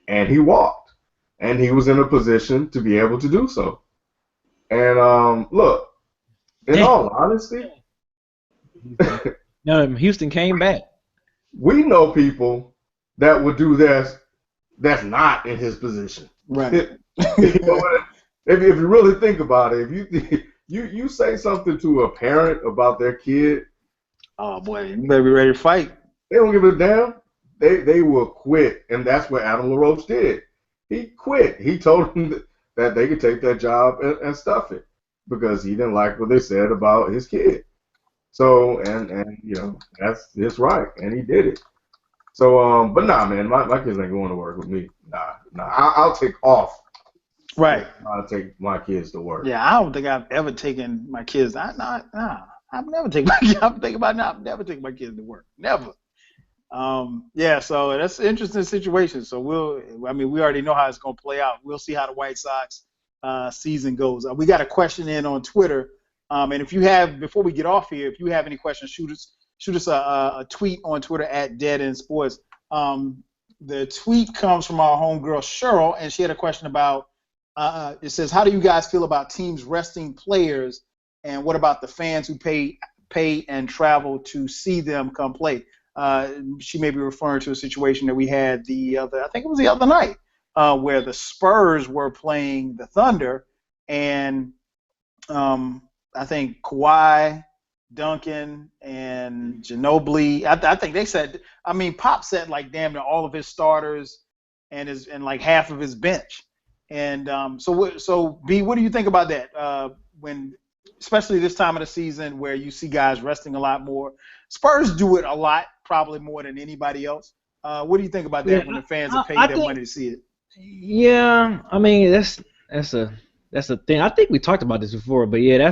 and he walked, and he was in a position to be able to do so. And look, in all honesty, no, Houston came back. We know people that would do this that's not in his position. Right. You know what? If you really think about it, if you say something to a parent about their kid, oh boy, you better be ready to fight. They don't give a damn. They will quit, and that's what Adam LaRoche did. He quit. He told them that they could take that job and stuff it because he didn't like what they said about his kid. So and you know that's his right, and he did it. So but nah, man, my kids ain't going to work with me. Nah. I'll take off Right. I take my kids to work. Yeah, I don't think I've ever taken my kids. I've never taken my. I'm thinking about it now. I've never taken my kids to work. Never. Yeah, so that's an interesting situation. So we already know how it's going to play out. We'll see how the White Sox season goes. We got a question in on Twitter, and if you have, before we get off here, if you have any questions, shoot us a tweet on Twitter at Dead End Sports. The tweet comes from our homegirl Cheryl, and she had a question about. It says, "How do you guys feel about teams resting players, and what about the fans who pay and travel to see them come play?" She may be referring to a situation that we had I think it was the other night, where the Spurs were playing the Thunder, and I think Kawhi, Duncan, and Ginobili. I think they said. I mean, Pop said like damn near all of his starters and like half of his bench. And so B, what do you think about that? When, especially this time of the season where you see guys resting a lot more, Spurs do it a lot, probably more than anybody else. What do you think about that when the fans are paid their money to see it? Yeah, I mean that's a thing. I think we talked about this before, but yeah,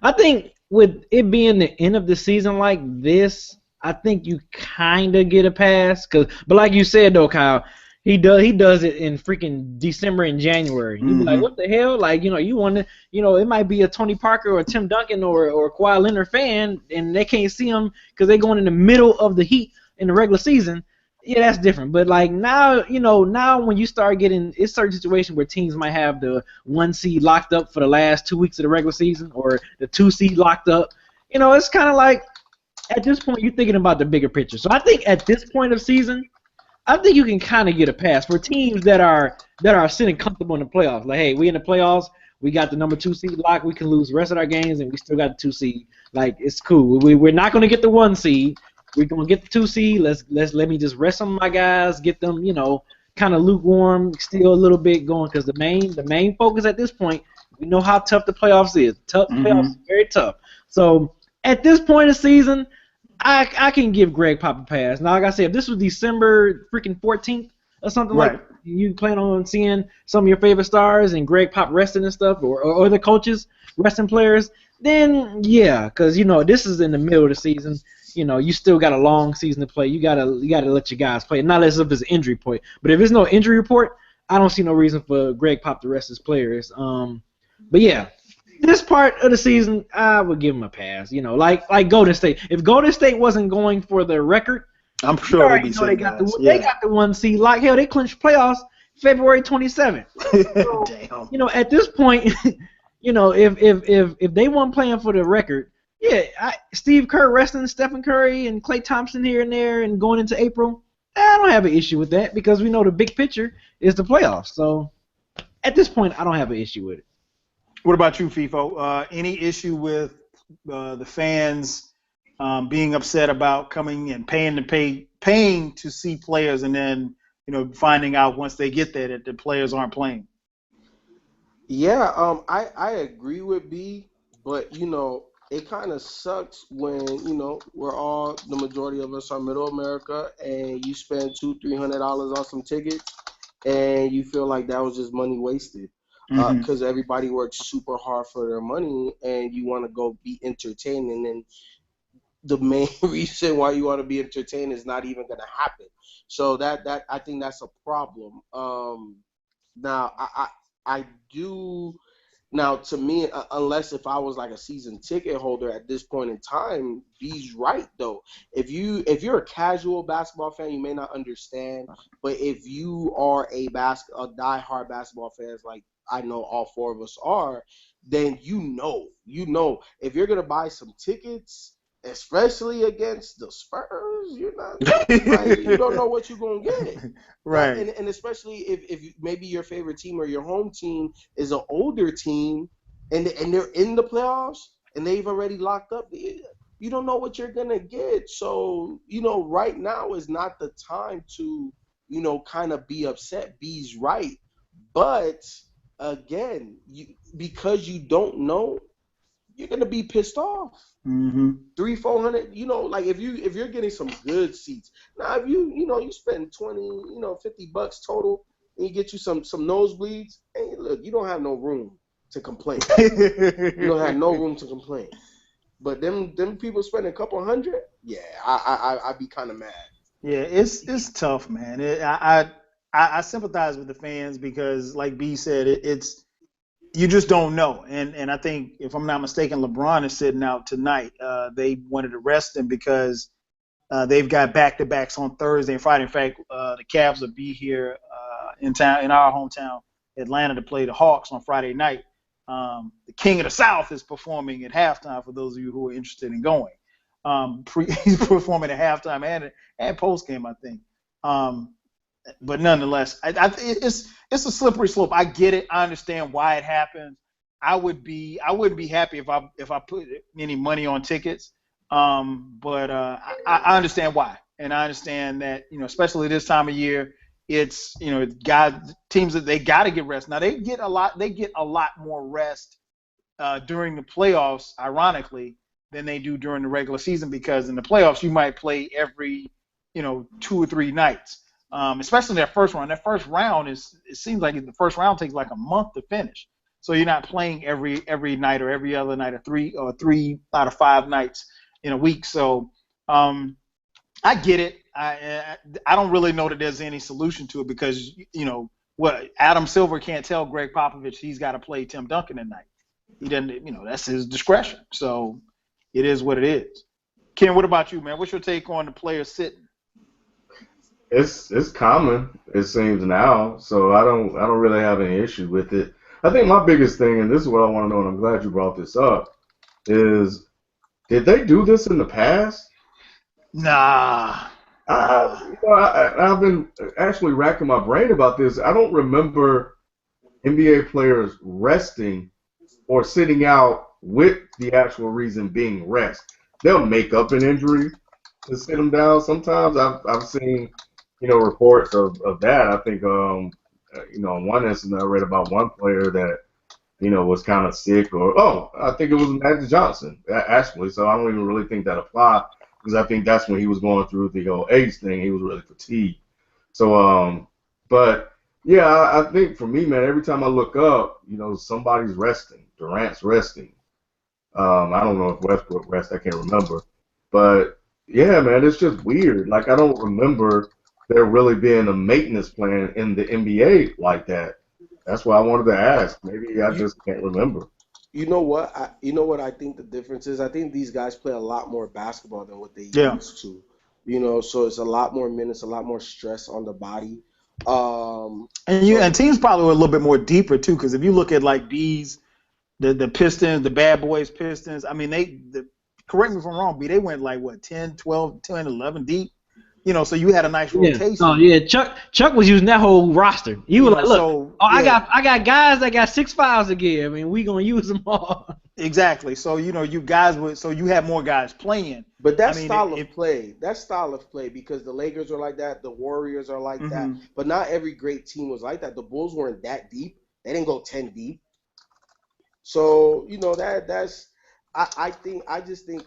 I think with it being the end of the season like this, I think you kind of get a pass, but like you said though, Kyle. He does it in freaking December and January. You be like, what the hell? Like, you want to, it might be a Tony Parker or a Tim Duncan or a Kawhi Leonard fan, and they can't see him because they're going in the middle of the heat in the regular season. Yeah, that's different. But like now, now when you start getting, it's certain situations where teams might have the 1 seed locked up for the last 2 weeks of the regular season or the 2 seed locked up. It's kind of like at this point you're thinking about the bigger picture. So I think at this point of season, I think you can kind of get a pass for teams that are sitting comfortable in the playoffs. Like, hey, we in the playoffs, we got the number 2 seed locked. We can lose the rest of our games, and we still got the 2 seed. Like, it's cool. We're not going to get the 1 seed. We're going to get the 2 seed. Let me just rest some of my guys, get them, kind of lukewarm, still a little bit going. Because the main focus at this point, we know how tough the playoffs is. Playoffs is very tough. So at this point of the season, I can give Greg Pop a pass. Now, like I said, if this was December freaking 14th or something like that, you plan on seeing some of your favorite stars and Greg Pop resting and stuff, or the coaches resting players, then yeah, because this is in the middle of the season. You still got a long season to play. You gotta let your guys play. Not unless if it's an injury report. But if there's no injury report, I don't see no reason for Greg Pop to rest his players. But yeah. This part of the season, I would give him a pass. Like Golden State. If Golden State wasn't going for the record, I'm sure they'd be they got the 1 seed. Like hell, they clinched playoffs February 27th. So, Damn. At this point, if they weren't playing for the record, yeah, Steve Kerr resting Stephen Curry and Klay Thompson here and there and going into April, I don't have an issue with that because we know the big picture is the playoffs. So at this point, I don't have an issue with it. What about you, FIFO? Any issue with the fans being upset about coming and paying to see players, and then finding out once they get there that the players aren't playing? Yeah, I agree with B, but it kind of sucks when the majority of us are middle America, and you spend $200-$300 on some tickets, and you feel like that was just money wasted. Because everybody works super hard for their money, and you want to go be entertained, and then the main reason why you want to be entertained is not even going to happen. So that I think that's a problem. Now I do. Now to me, unless if I was like a season ticket holder at this point in time, B's right though. If you're a casual basketball fan, you may not understand, but if you are a diehard basketball fan, like I know all 4 of us are, then if you're gonna buy some tickets, especially against the Spurs, you're not you don't know what you're gonna get, right? And especially if maybe your favorite team or your home team is an older team, and they're in the playoffs and they've already locked up. You don't know what you're gonna get. So right now is not the time to kind of be upset. B's right, but again, because you don't know, you're gonna be pissed off. $300-$400, like if you're getting some good seats. Now if you spend $20, $50 total, and you get you some nosebleeds, and look, you don't have no room to complain. You don't have no room to complain. But them people spending a couple $100, yeah, I'd be kind of mad. Yeah, it's tough, man. I sympathize with the fans because, like B said, it's you just don't know. And I think, if I'm not mistaken, LeBron is sitting out tonight. They wanted to rest him because they've got back-to-backs on Thursday and Friday. In fact, the Cavs will be here in our hometown, Atlanta, to play the Hawks on Friday night. The King of the South is performing at halftime for those of you who are interested in going. He's performing at halftime and post game, I think. But nonetheless, it's a slippery slope. I get it. I understand why it happens. I wouldn't be happy if I put any money on tickets. But I understand why, and I understand that, especially this time of year, it's teams that they got to get rest. Now they get a lot more rest during the playoffs, ironically, than they do during the regular season, because in the playoffs you might play every 2 or 3 nights. Especially that first round. That first round it seems like the first round takes like a month to finish. So you're not playing every night or every other night, or 3 out of 5 nights in a week. So I get it. I don't really know that there's any solution to it, because what Adam Silver can't tell Greg Popovich he's got to play Tim Duncan tonight. He doesn't. That's his discretion. So it is what it is. Ken, what about you, man? What's your take on the players sitting? It's common, it seems now, so I don't really have any issue with it. I think my biggest thing, and this is what I want to know, and I'm glad you brought this up, is did they do this in the past? Nah. I've been actually racking my brain about this. I don't remember NBA players resting or sitting out with the actual reason being rest. They'll make up an injury to sit them down. Sometimes I've seen reports of that. I think in one instance I read about one player that was kind of sick, or I think it was Magic Johnson actually. So I don't even really think that applied, because I think that's when he was going through the whole AIDS thing. He was really fatigued. So but yeah, I think for me, man, every time I look up, somebody's resting. Durant's resting. I don't know if Westbrook rests. I can't remember. But yeah, man, it's just weird. Like, I don't remember there really being a maintenance plan in the NBA like that. That's why I wanted to ask. Maybe I just can't remember. You know what? I think the difference is. I think these guys play a lot more basketball than what they used to. So it's a lot more minutes, a lot more stress on the body. And teams probably were a little bit more deeper too, because if you look at like the Pistons, the Bad Boys Pistons, I mean correct me if I'm wrong, B, they went like what 10, 12, 10, 11 deep. So you had a nice rotation. Oh yeah, Chuck was using that whole roster. He was like, look, I got guys that got 6 fouls to give. I mean, we gonna use them all. Exactly. So you had more guys playing. But that's style of play, because the Lakers are like that, the Warriors are like that. But not every great team was like that. The Bulls weren't that deep. They didn't go 10 deep. So I just think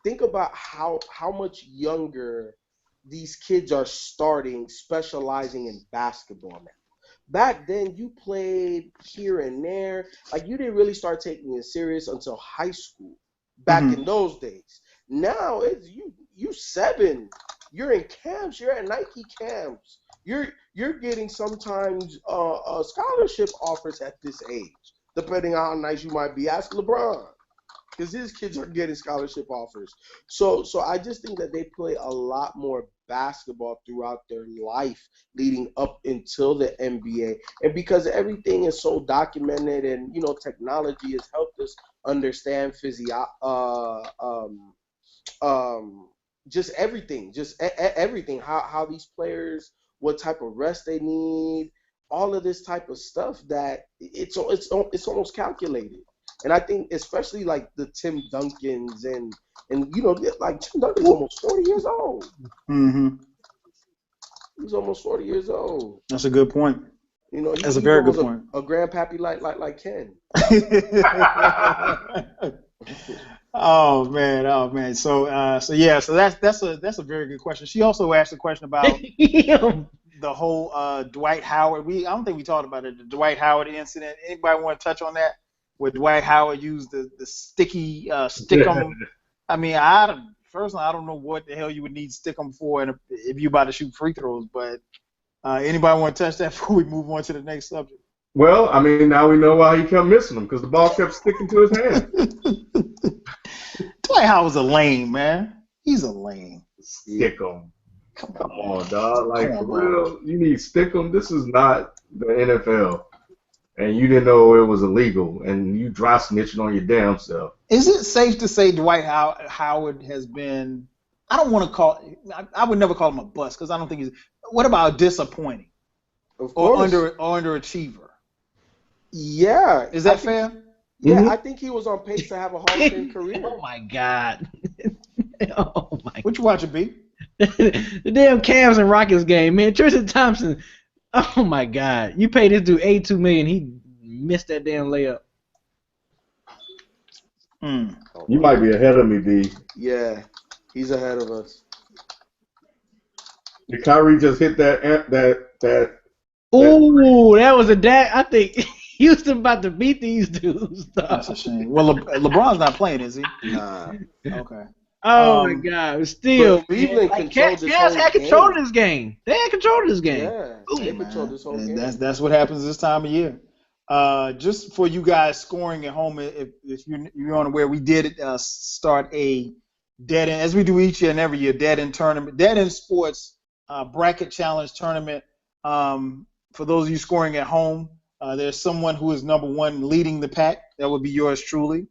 think about how much younger these kids are specializing in basketball now. Back then, you played here and there. Like, you didn't really start taking it serious until high school. Back in those days. Now it's you 7. You're in camps. You're at Nike camps. You're getting sometimes scholarship offers at this age, depending on how nice you might be. Ask LeBron, because his kids are getting scholarship offers. So I just think that they play a lot more basketball throughout their life leading up until the NBA. And because everything is so documented, and technology has helped us understand just everything, everything, how these players, what type of rest they need, all of this type of stuff, that it's almost calculated. And I think especially like the Tim Duncans and like Tim Duncan's almost 40 years old. He's almost 40 years old. That's a good point. That's a very good point. A grandpappy like Ken. Oh man. So that's a very good question. She also asked a question about the whole Dwight Howard. I don't think we talked about it. The Dwight Howard incident. Anybody want to touch on that? Where Dwight Howard used the sticky stickum. I mean, personally, I don't know what the hell you would need stickum for, and if you about to shoot free throws. But anybody want to touch that before we move on to the next subject? Well, I mean, now we know why he kept missing them, because the ball kept sticking to his hand. Dwight Howard's a lame, man. He's a lame. Stick 'em. Come on, dog. Like, for real, you need stick 'em. This is not the NFL. And you didn't know it was illegal, and you dry snitching on your damn self. Is it safe to say Dwight Howard has been, I don't want to call, I would never call him a bust, because I don't think he's, what about disappointing? Of course. Or underachiever? Yeah. Is that fair? Yeah, I think he was on pace to have a Hall of Fame career. Oh my God. Oh my. What you watching, B? The damn Cavs and Rockets game, man. Tristan Thompson. Oh my God. You paid this dude $82 million. He missed that damn layup. You might be ahead of me, B. Yeah, he's ahead of us. Did Kyrie just hit that? Ooh, that was a dad. I think Houston about to beat these dudes. That's a shame. Well, LeBron's not playing, is he? Nah. Okay. Oh my God! But still, but Cleveland controlled this Cavs whole had game. control of this game. They had control of this game. Yeah, they controlled this whole game. That's what happens this time of year. Just for you guys scoring at home, if you're unaware, we did start a dead end, as we do each year and every year, dead end tournament, dead end sports bracket challenge tournament. For those of you scoring at home, there's someone who is number one leading the pack. That would be yours truly.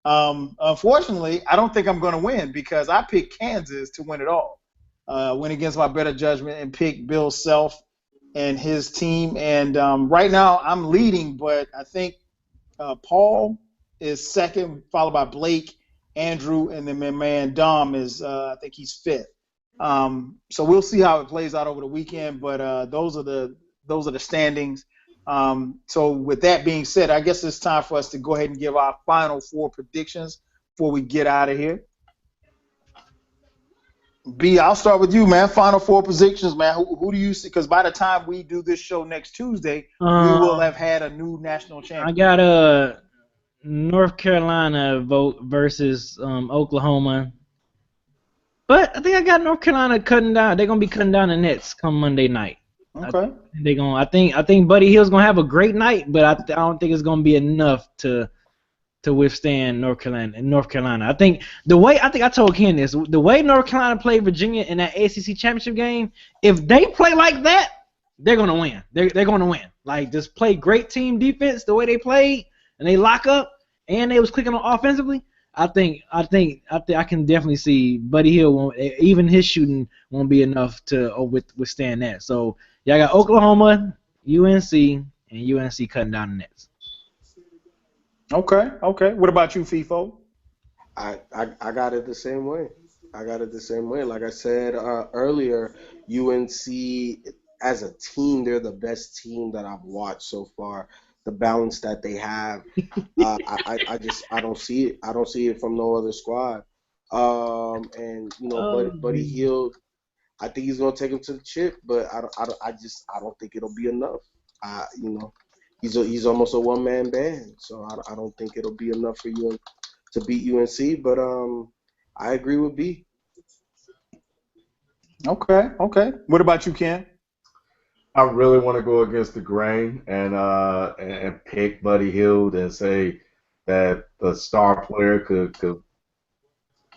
Unfortunately, I don't think I'm going to win because I picked Kansas to win it all. Went against my better judgment and picked Bill Self and his team. And right now I'm leading, but I think Paul is second, followed by Blake, Andrew, and then my man Dom is, I think he's fifth. So we'll see how it plays out over the weekend, but those are the standings. So with that being said, I guess it's time for us to go ahead and give our final four predictions before we get out of here. B, I'll start with you, man. Final four predictions, man. Who do you see? Because by the time we do this show next Tuesday, we will have had a new national champion. I got North Carolina vote versus Oklahoma. But I think I got North Carolina cutting down. They're gonna be cutting down the Nets come Monday night. Okay. I think Buddy Hield's gonna have a great night, but I don't think it's gonna be enough to withstand North Carolina. I think I told Ken this. The way North Carolina played Virginia in that ACC championship game, if they play like that, they're gonna win. They're gonna win. Like, just play great team defense the way they played, and they lock up, and they was clicking on offensively. I think I can definitely see Buddy Hield won't, even his shooting won't be enough to withstand that. So y'all got Oklahoma, UNC, and UNC cutting down the Nets. Okay. What about you, FIFO? I got it the same way. Like I said earlier, UNC as a team, they're the best team that I've watched so far. The balance that they have, I don't see it. I don't see it from no other squad. And Buddy Hield, I think he's gonna take him to the chip, but I don't think it'll be enough. He's almost a one-man band, so I don't think it'll be enough for you to beat UNC. But I agree with B. Okay. What about you, Ken? I really want to go against the grain and pick Buddy Hield and say that the star player could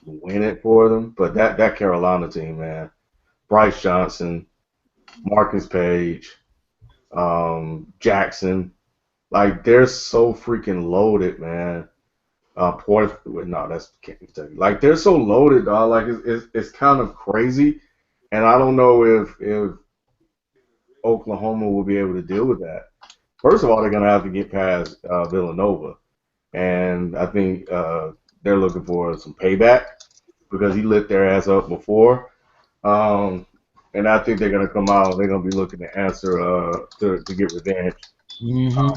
win it for them. But that Carolina team, man, Bryce Johnson, Marcus Page, Jackson, like, they're so freaking loaded, man. That's Kentucky. Like, they're so loaded, dog. Like, it's kind of crazy, and I don't know if Oklahoma will be able to deal with that. First of all, they're going to have to get past Villanova, and I think they're looking for some payback because he lit their ass up before, and I think they're going to come out. They're going to be looking to answer to get revenge. Mm-hmm.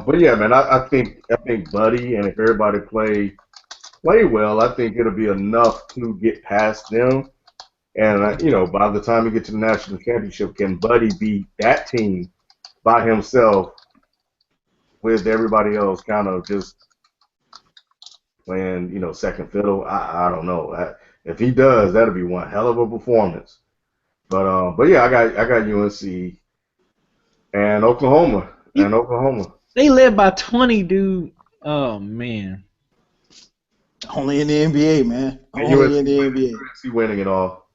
But yeah, man, I think Buddy, and if everybody play well, I think it'll be enough to get past them. And by the time you get to the national championship, can Buddy beat that team by himself with everybody else kind of just playing, second fiddle? I don't know. If he does, that'll be one hell of a performance. But yeah, I got UNC and Oklahoma They led by 20, dude. Oh man. Only in the NBA, man. Only in the NBA. UNC winning it all.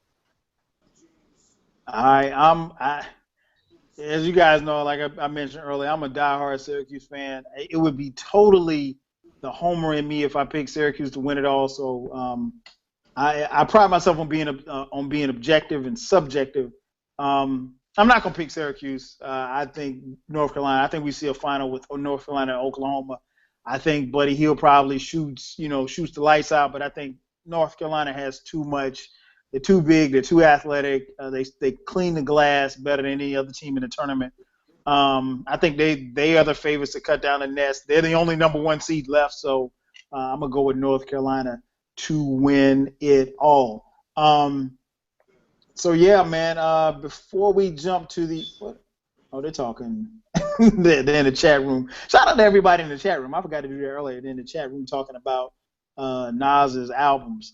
All right, as you guys know, like I mentioned earlier, I'm a diehard Syracuse fan. It would be totally the homer in me if I picked Syracuse to win it all. So I pride myself on being objective and subjective. I'm not gonna pick Syracuse. I think North Carolina. I think we see a final with North Carolina and Oklahoma. I think Buddy Hield probably shoots the lights out, but I think North Carolina has too much. They're too big. They're too athletic. They clean the glass better than any other team in the tournament. I think they are the favorites to cut down the nest. They're the only number one seed left, so I'm gonna go with North Carolina to win it all. So yeah, man. Before we jump to the what? Oh, they're talking. they're in the chat room. Shout out to everybody in the chat room. I forgot to do that earlier. They're in the chat room talking about Nas's albums.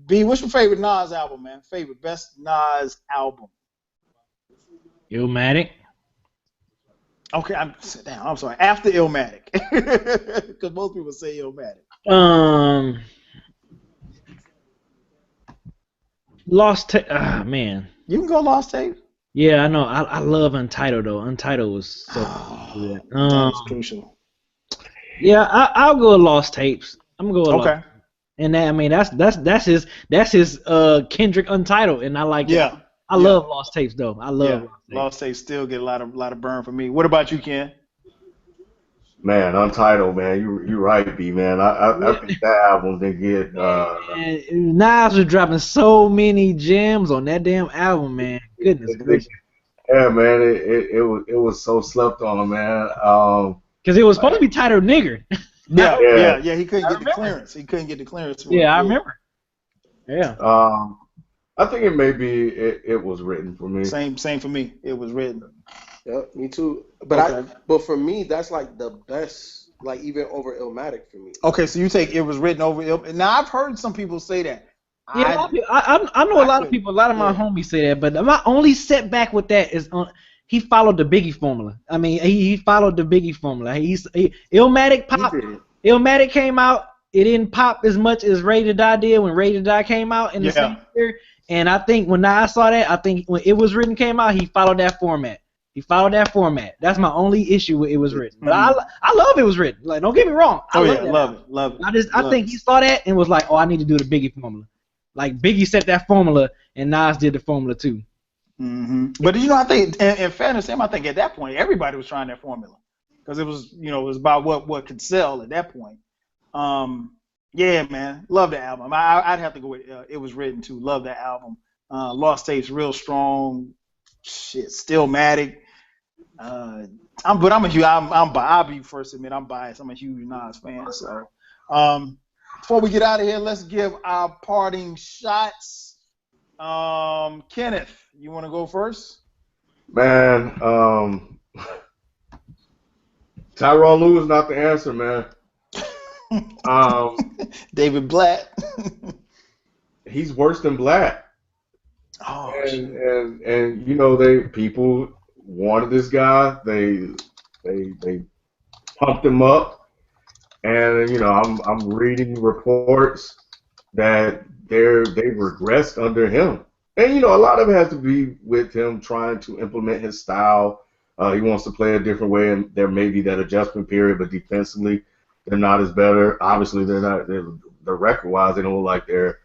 B, what's your favorite Nas album, man? Favorite best Nas album? Illmatic. Okay, I'm sorry. After Illmatic, because most people say Illmatic. Lost Tape. Man. You can go Lost Tape. Yeah, I know. I love Untitled though. Untitled was so good. That was crucial. Yeah, I'll go with Lost Tapes. I'm gonna go with okay. And that's his Kendrick Untitled, and I like it. I love Lost Tapes though. I love Lost Tapes. Still get a lot of burn from me. What about you, Ken? Man, Untitled, man. You right, B, man. I think that album did get. Nas was dropping so many gems on that damn album, man. Goodness gracious. Yeah, man. It was so slept on, man. Because it was supposed to be titled Nigger. Yeah. He couldn't get the clearance. He couldn't get the clearance. Yeah, I remember. Yeah. I think it may be it was written for me. Same for me. It was written. Yep, me too. But but for me, that's like the best, like even over Illmatic for me. Okay, so you take it was written over Illmatic. Now I've heard some people say that. Yeah, I know a lot of people. A lot of my homies say that. But my only setback with that is he followed the Biggie formula. I mean, he followed the Biggie formula. Illmatic pop. Illmatic came out. It didn't pop as much as Ready to Die did when Ready to Die came out in the same year. And I think when I saw that, I think when It Was Written came out, he followed that format. That's my only issue with It Was Written. But I love It Was Written. Like, don't get me wrong. I love it. I think he saw that and was like, oh, I need to do the Biggie formula. Like Biggie set that formula and Nas did the formula too. Mm-hmm. But I think in fairness to him, I think at that point everybody was trying that formula because it was it was about what could sell at that point. Yeah, man, love the album. I'd have to go with It Was Written too. Love that album. Lost Tapes, real strong. Shit, Stillmatic. I'll be first to admit I'm biased. I'm a huge Nas fan. So, before we get out of here, let's give our parting shots. Kenneth, you want to go first? Man, Tyrone Lue is not the answer, man. David Blatt. He's worse than Blatt. Oh, and people wanted this guy. They pumped him up, and I'm reading reports that they've regressed under him, and a lot of it has to be with him trying to implement his style. He wants to play a different way, and there may be that adjustment period, but defensively they're not as better. Obviously, they're not. The record-wise, they don't look like they're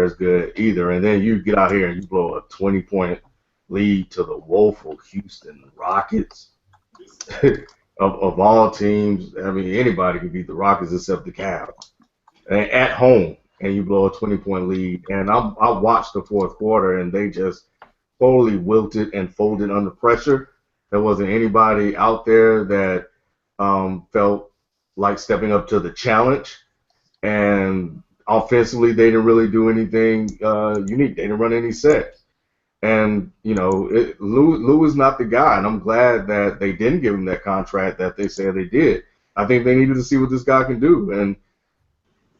as good either. And then you get out here and you blow a 20-point lead to the woeful Houston Rockets. of all teams, I mean, anybody can beat the Rockets except the Cavs. And at home, and you blow a 20-point lead. And I watched the fourth quarter, and they just totally wilted and folded under pressure. There wasn't anybody out there that felt like stepping up to the challenge. And offensively, they didn't really do anything unique. They didn't run any sets. And, Lou is not the guy, and I'm glad that they didn't give him that contract that they said they did. I think they needed to see what this guy can do, and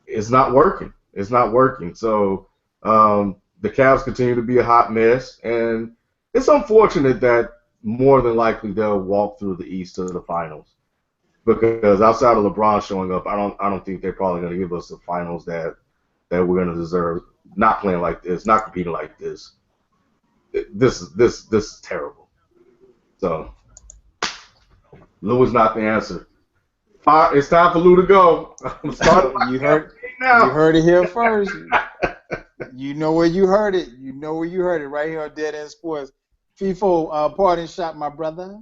it's not working. It's not working. So the Cavs continue to be a hot mess, and it's unfortunate that more than likely they'll walk through the East to the finals. Because outside of LeBron showing up, I don't think they're probably going to give us the finals that we're going to deserve. Not playing like this, not competing like this. This is terrible. So Lou is not the answer. It's time for Lou to go. You heard it here first. You know where you heard it. You know where you heard it right here on Dead End Sports. FIFO, parting shot, my brother.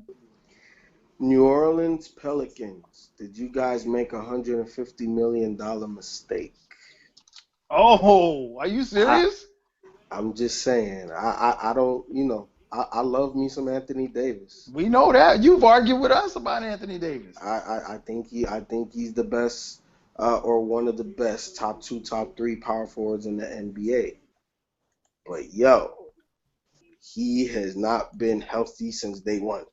New Orleans Pelicans. Did you guys make $150 million mistake? Oh, are you serious? I'm just saying. I don't. I love me some Anthony Davis. We know that. You've argued with us about Anthony Davis. I think he's the best, or one of the best top 2, top 3 power forwards in the NBA. But he has not been healthy since day one.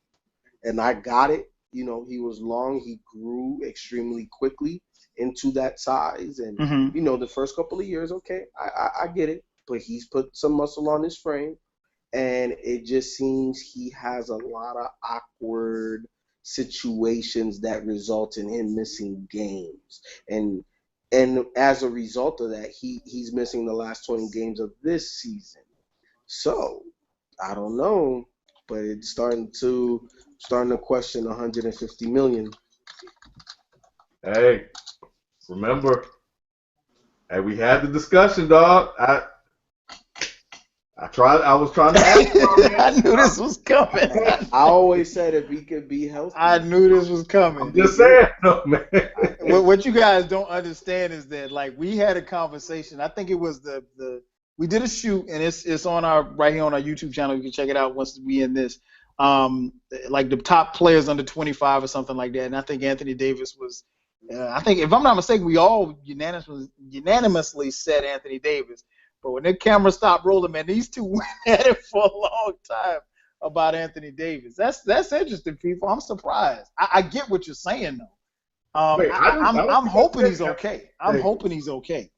And I got it. He was long. He grew extremely quickly into that size. And, the first couple of years, okay, I get it. But he's put some muscle on his frame. And it just seems he has a lot of awkward situations that result in him missing games. And as a result of that, he's missing the last 20 games of this season. So, I don't know. But it's starting to question 150 million. Hey, remember? Hey, we had the discussion, dog. I was trying to ask you. I knew this was coming. I always said if he could be healthy. I knew this was coming. I'm just saying, no, man. What you guys don't understand is that, like, we had a conversation. I think it was we did a shoot, and it's on right here on our YouTube channel. You can check it out once we end this. Like the top players under 25 or something like that. And I think Anthony Davis was. I think, if I'm not mistaken, we all unanimously said Anthony Davis. But when the camera stopped rolling, man, these two went at it for a long time about Anthony Davis. That's interesting, people. I'm surprised. I get what you're saying, though. I'm hoping he's okay. I'm hoping he's okay.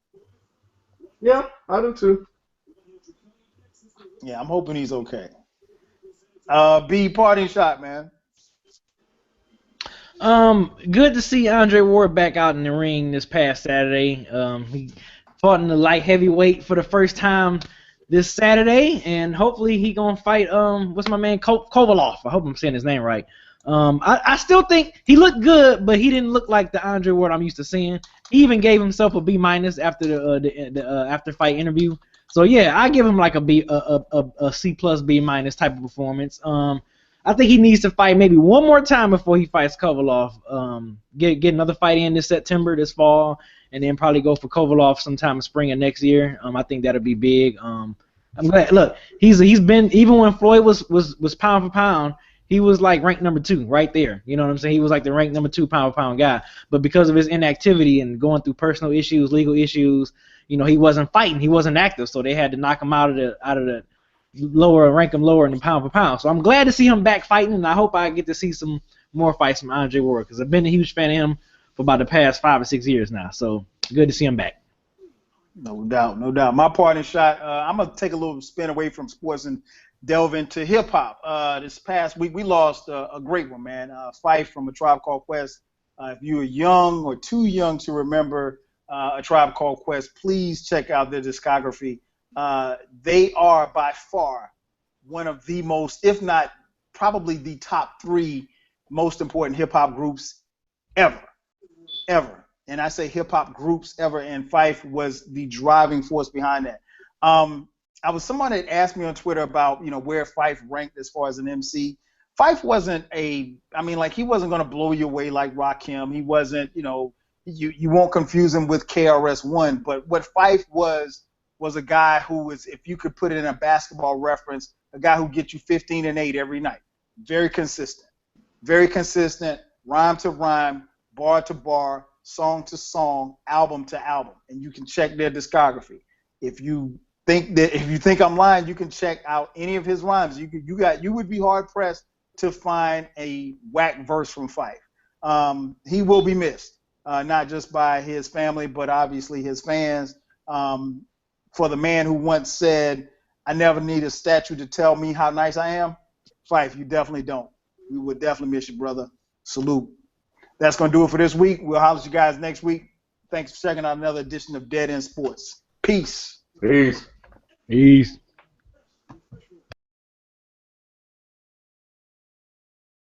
Yeah, I do too. Yeah, I'm hoping he's okay. B, parting shot, man. Good to see Andre Ward back out in the ring this past Saturday. He fought in the light heavyweight for the first time this Saturday, and hopefully he gonna fight what's my man Kovalev. I hope I'm saying his name right. I still think he looked good, but he didn't look like the Andre Ward I'm used to seeing. He even gave himself a B- after the after fight interview. So yeah, I give him like a C plus B- type of performance. I think he needs to fight maybe one more time before he fights Kovalev. Get another fight in this fall, and then probably go for Kovalev sometime in spring of next year. I think that'll be big. I'm glad. Look, he's been, even when Floyd was pound for pound, he was like ranked number 2 right there. You know what I'm saying? He was like the ranked number 2 pound for pound guy. But because of his inactivity and going through personal issues, legal issues, he wasn't fighting. He wasn't active, so they had to knock him out of the lower, rank him lower in the pound for pound. So I'm glad to see him back fighting, and I hope I get to see some more fights from Andre Ward, because I've been a huge fan of him for about the past 5 or 6 years now. So good to see him back. No doubt, no doubt. My parting shot, I'm going to take a little spin away from sports and delve into hip-hop. This past week, we lost a great one, man. Phife from A Tribe Called Quest. If you are young or too young to remember A Tribe Called Quest, please check out their discography. They are by far one of the most, if not probably the top 3 most important hip-hop groups ever. And I say hip-hop groups ever, and Phife was the driving force behind that. Someone had asked me on Twitter about, where Phife ranked as far as an MC. Phife wasn't he wasn't going to blow you away like Rakim. He wasn't, you won't confuse him with KRS-One. But what Phife was a guy who was, if you could put it in a basketball reference, a guy who gets you 15 and 8 every night. Very consistent, rhyme to rhyme, bar to bar, song to song, album to album, and you can check their discography. If you think I'm lying, you can check out any of his rhymes. You would be hard pressed to find a whack verse from Phife. He will be missed, not just by his family, but obviously his fans. For the man who once said, "I never need a statue to tell me how nice I am," Phife, you definitely don't. We would definitely miss you, brother. Salute. That's going to do it for this week. We'll holler at you guys next week. Thanks for checking out another edition of Dead End Sports. Peace. Peace. Peace.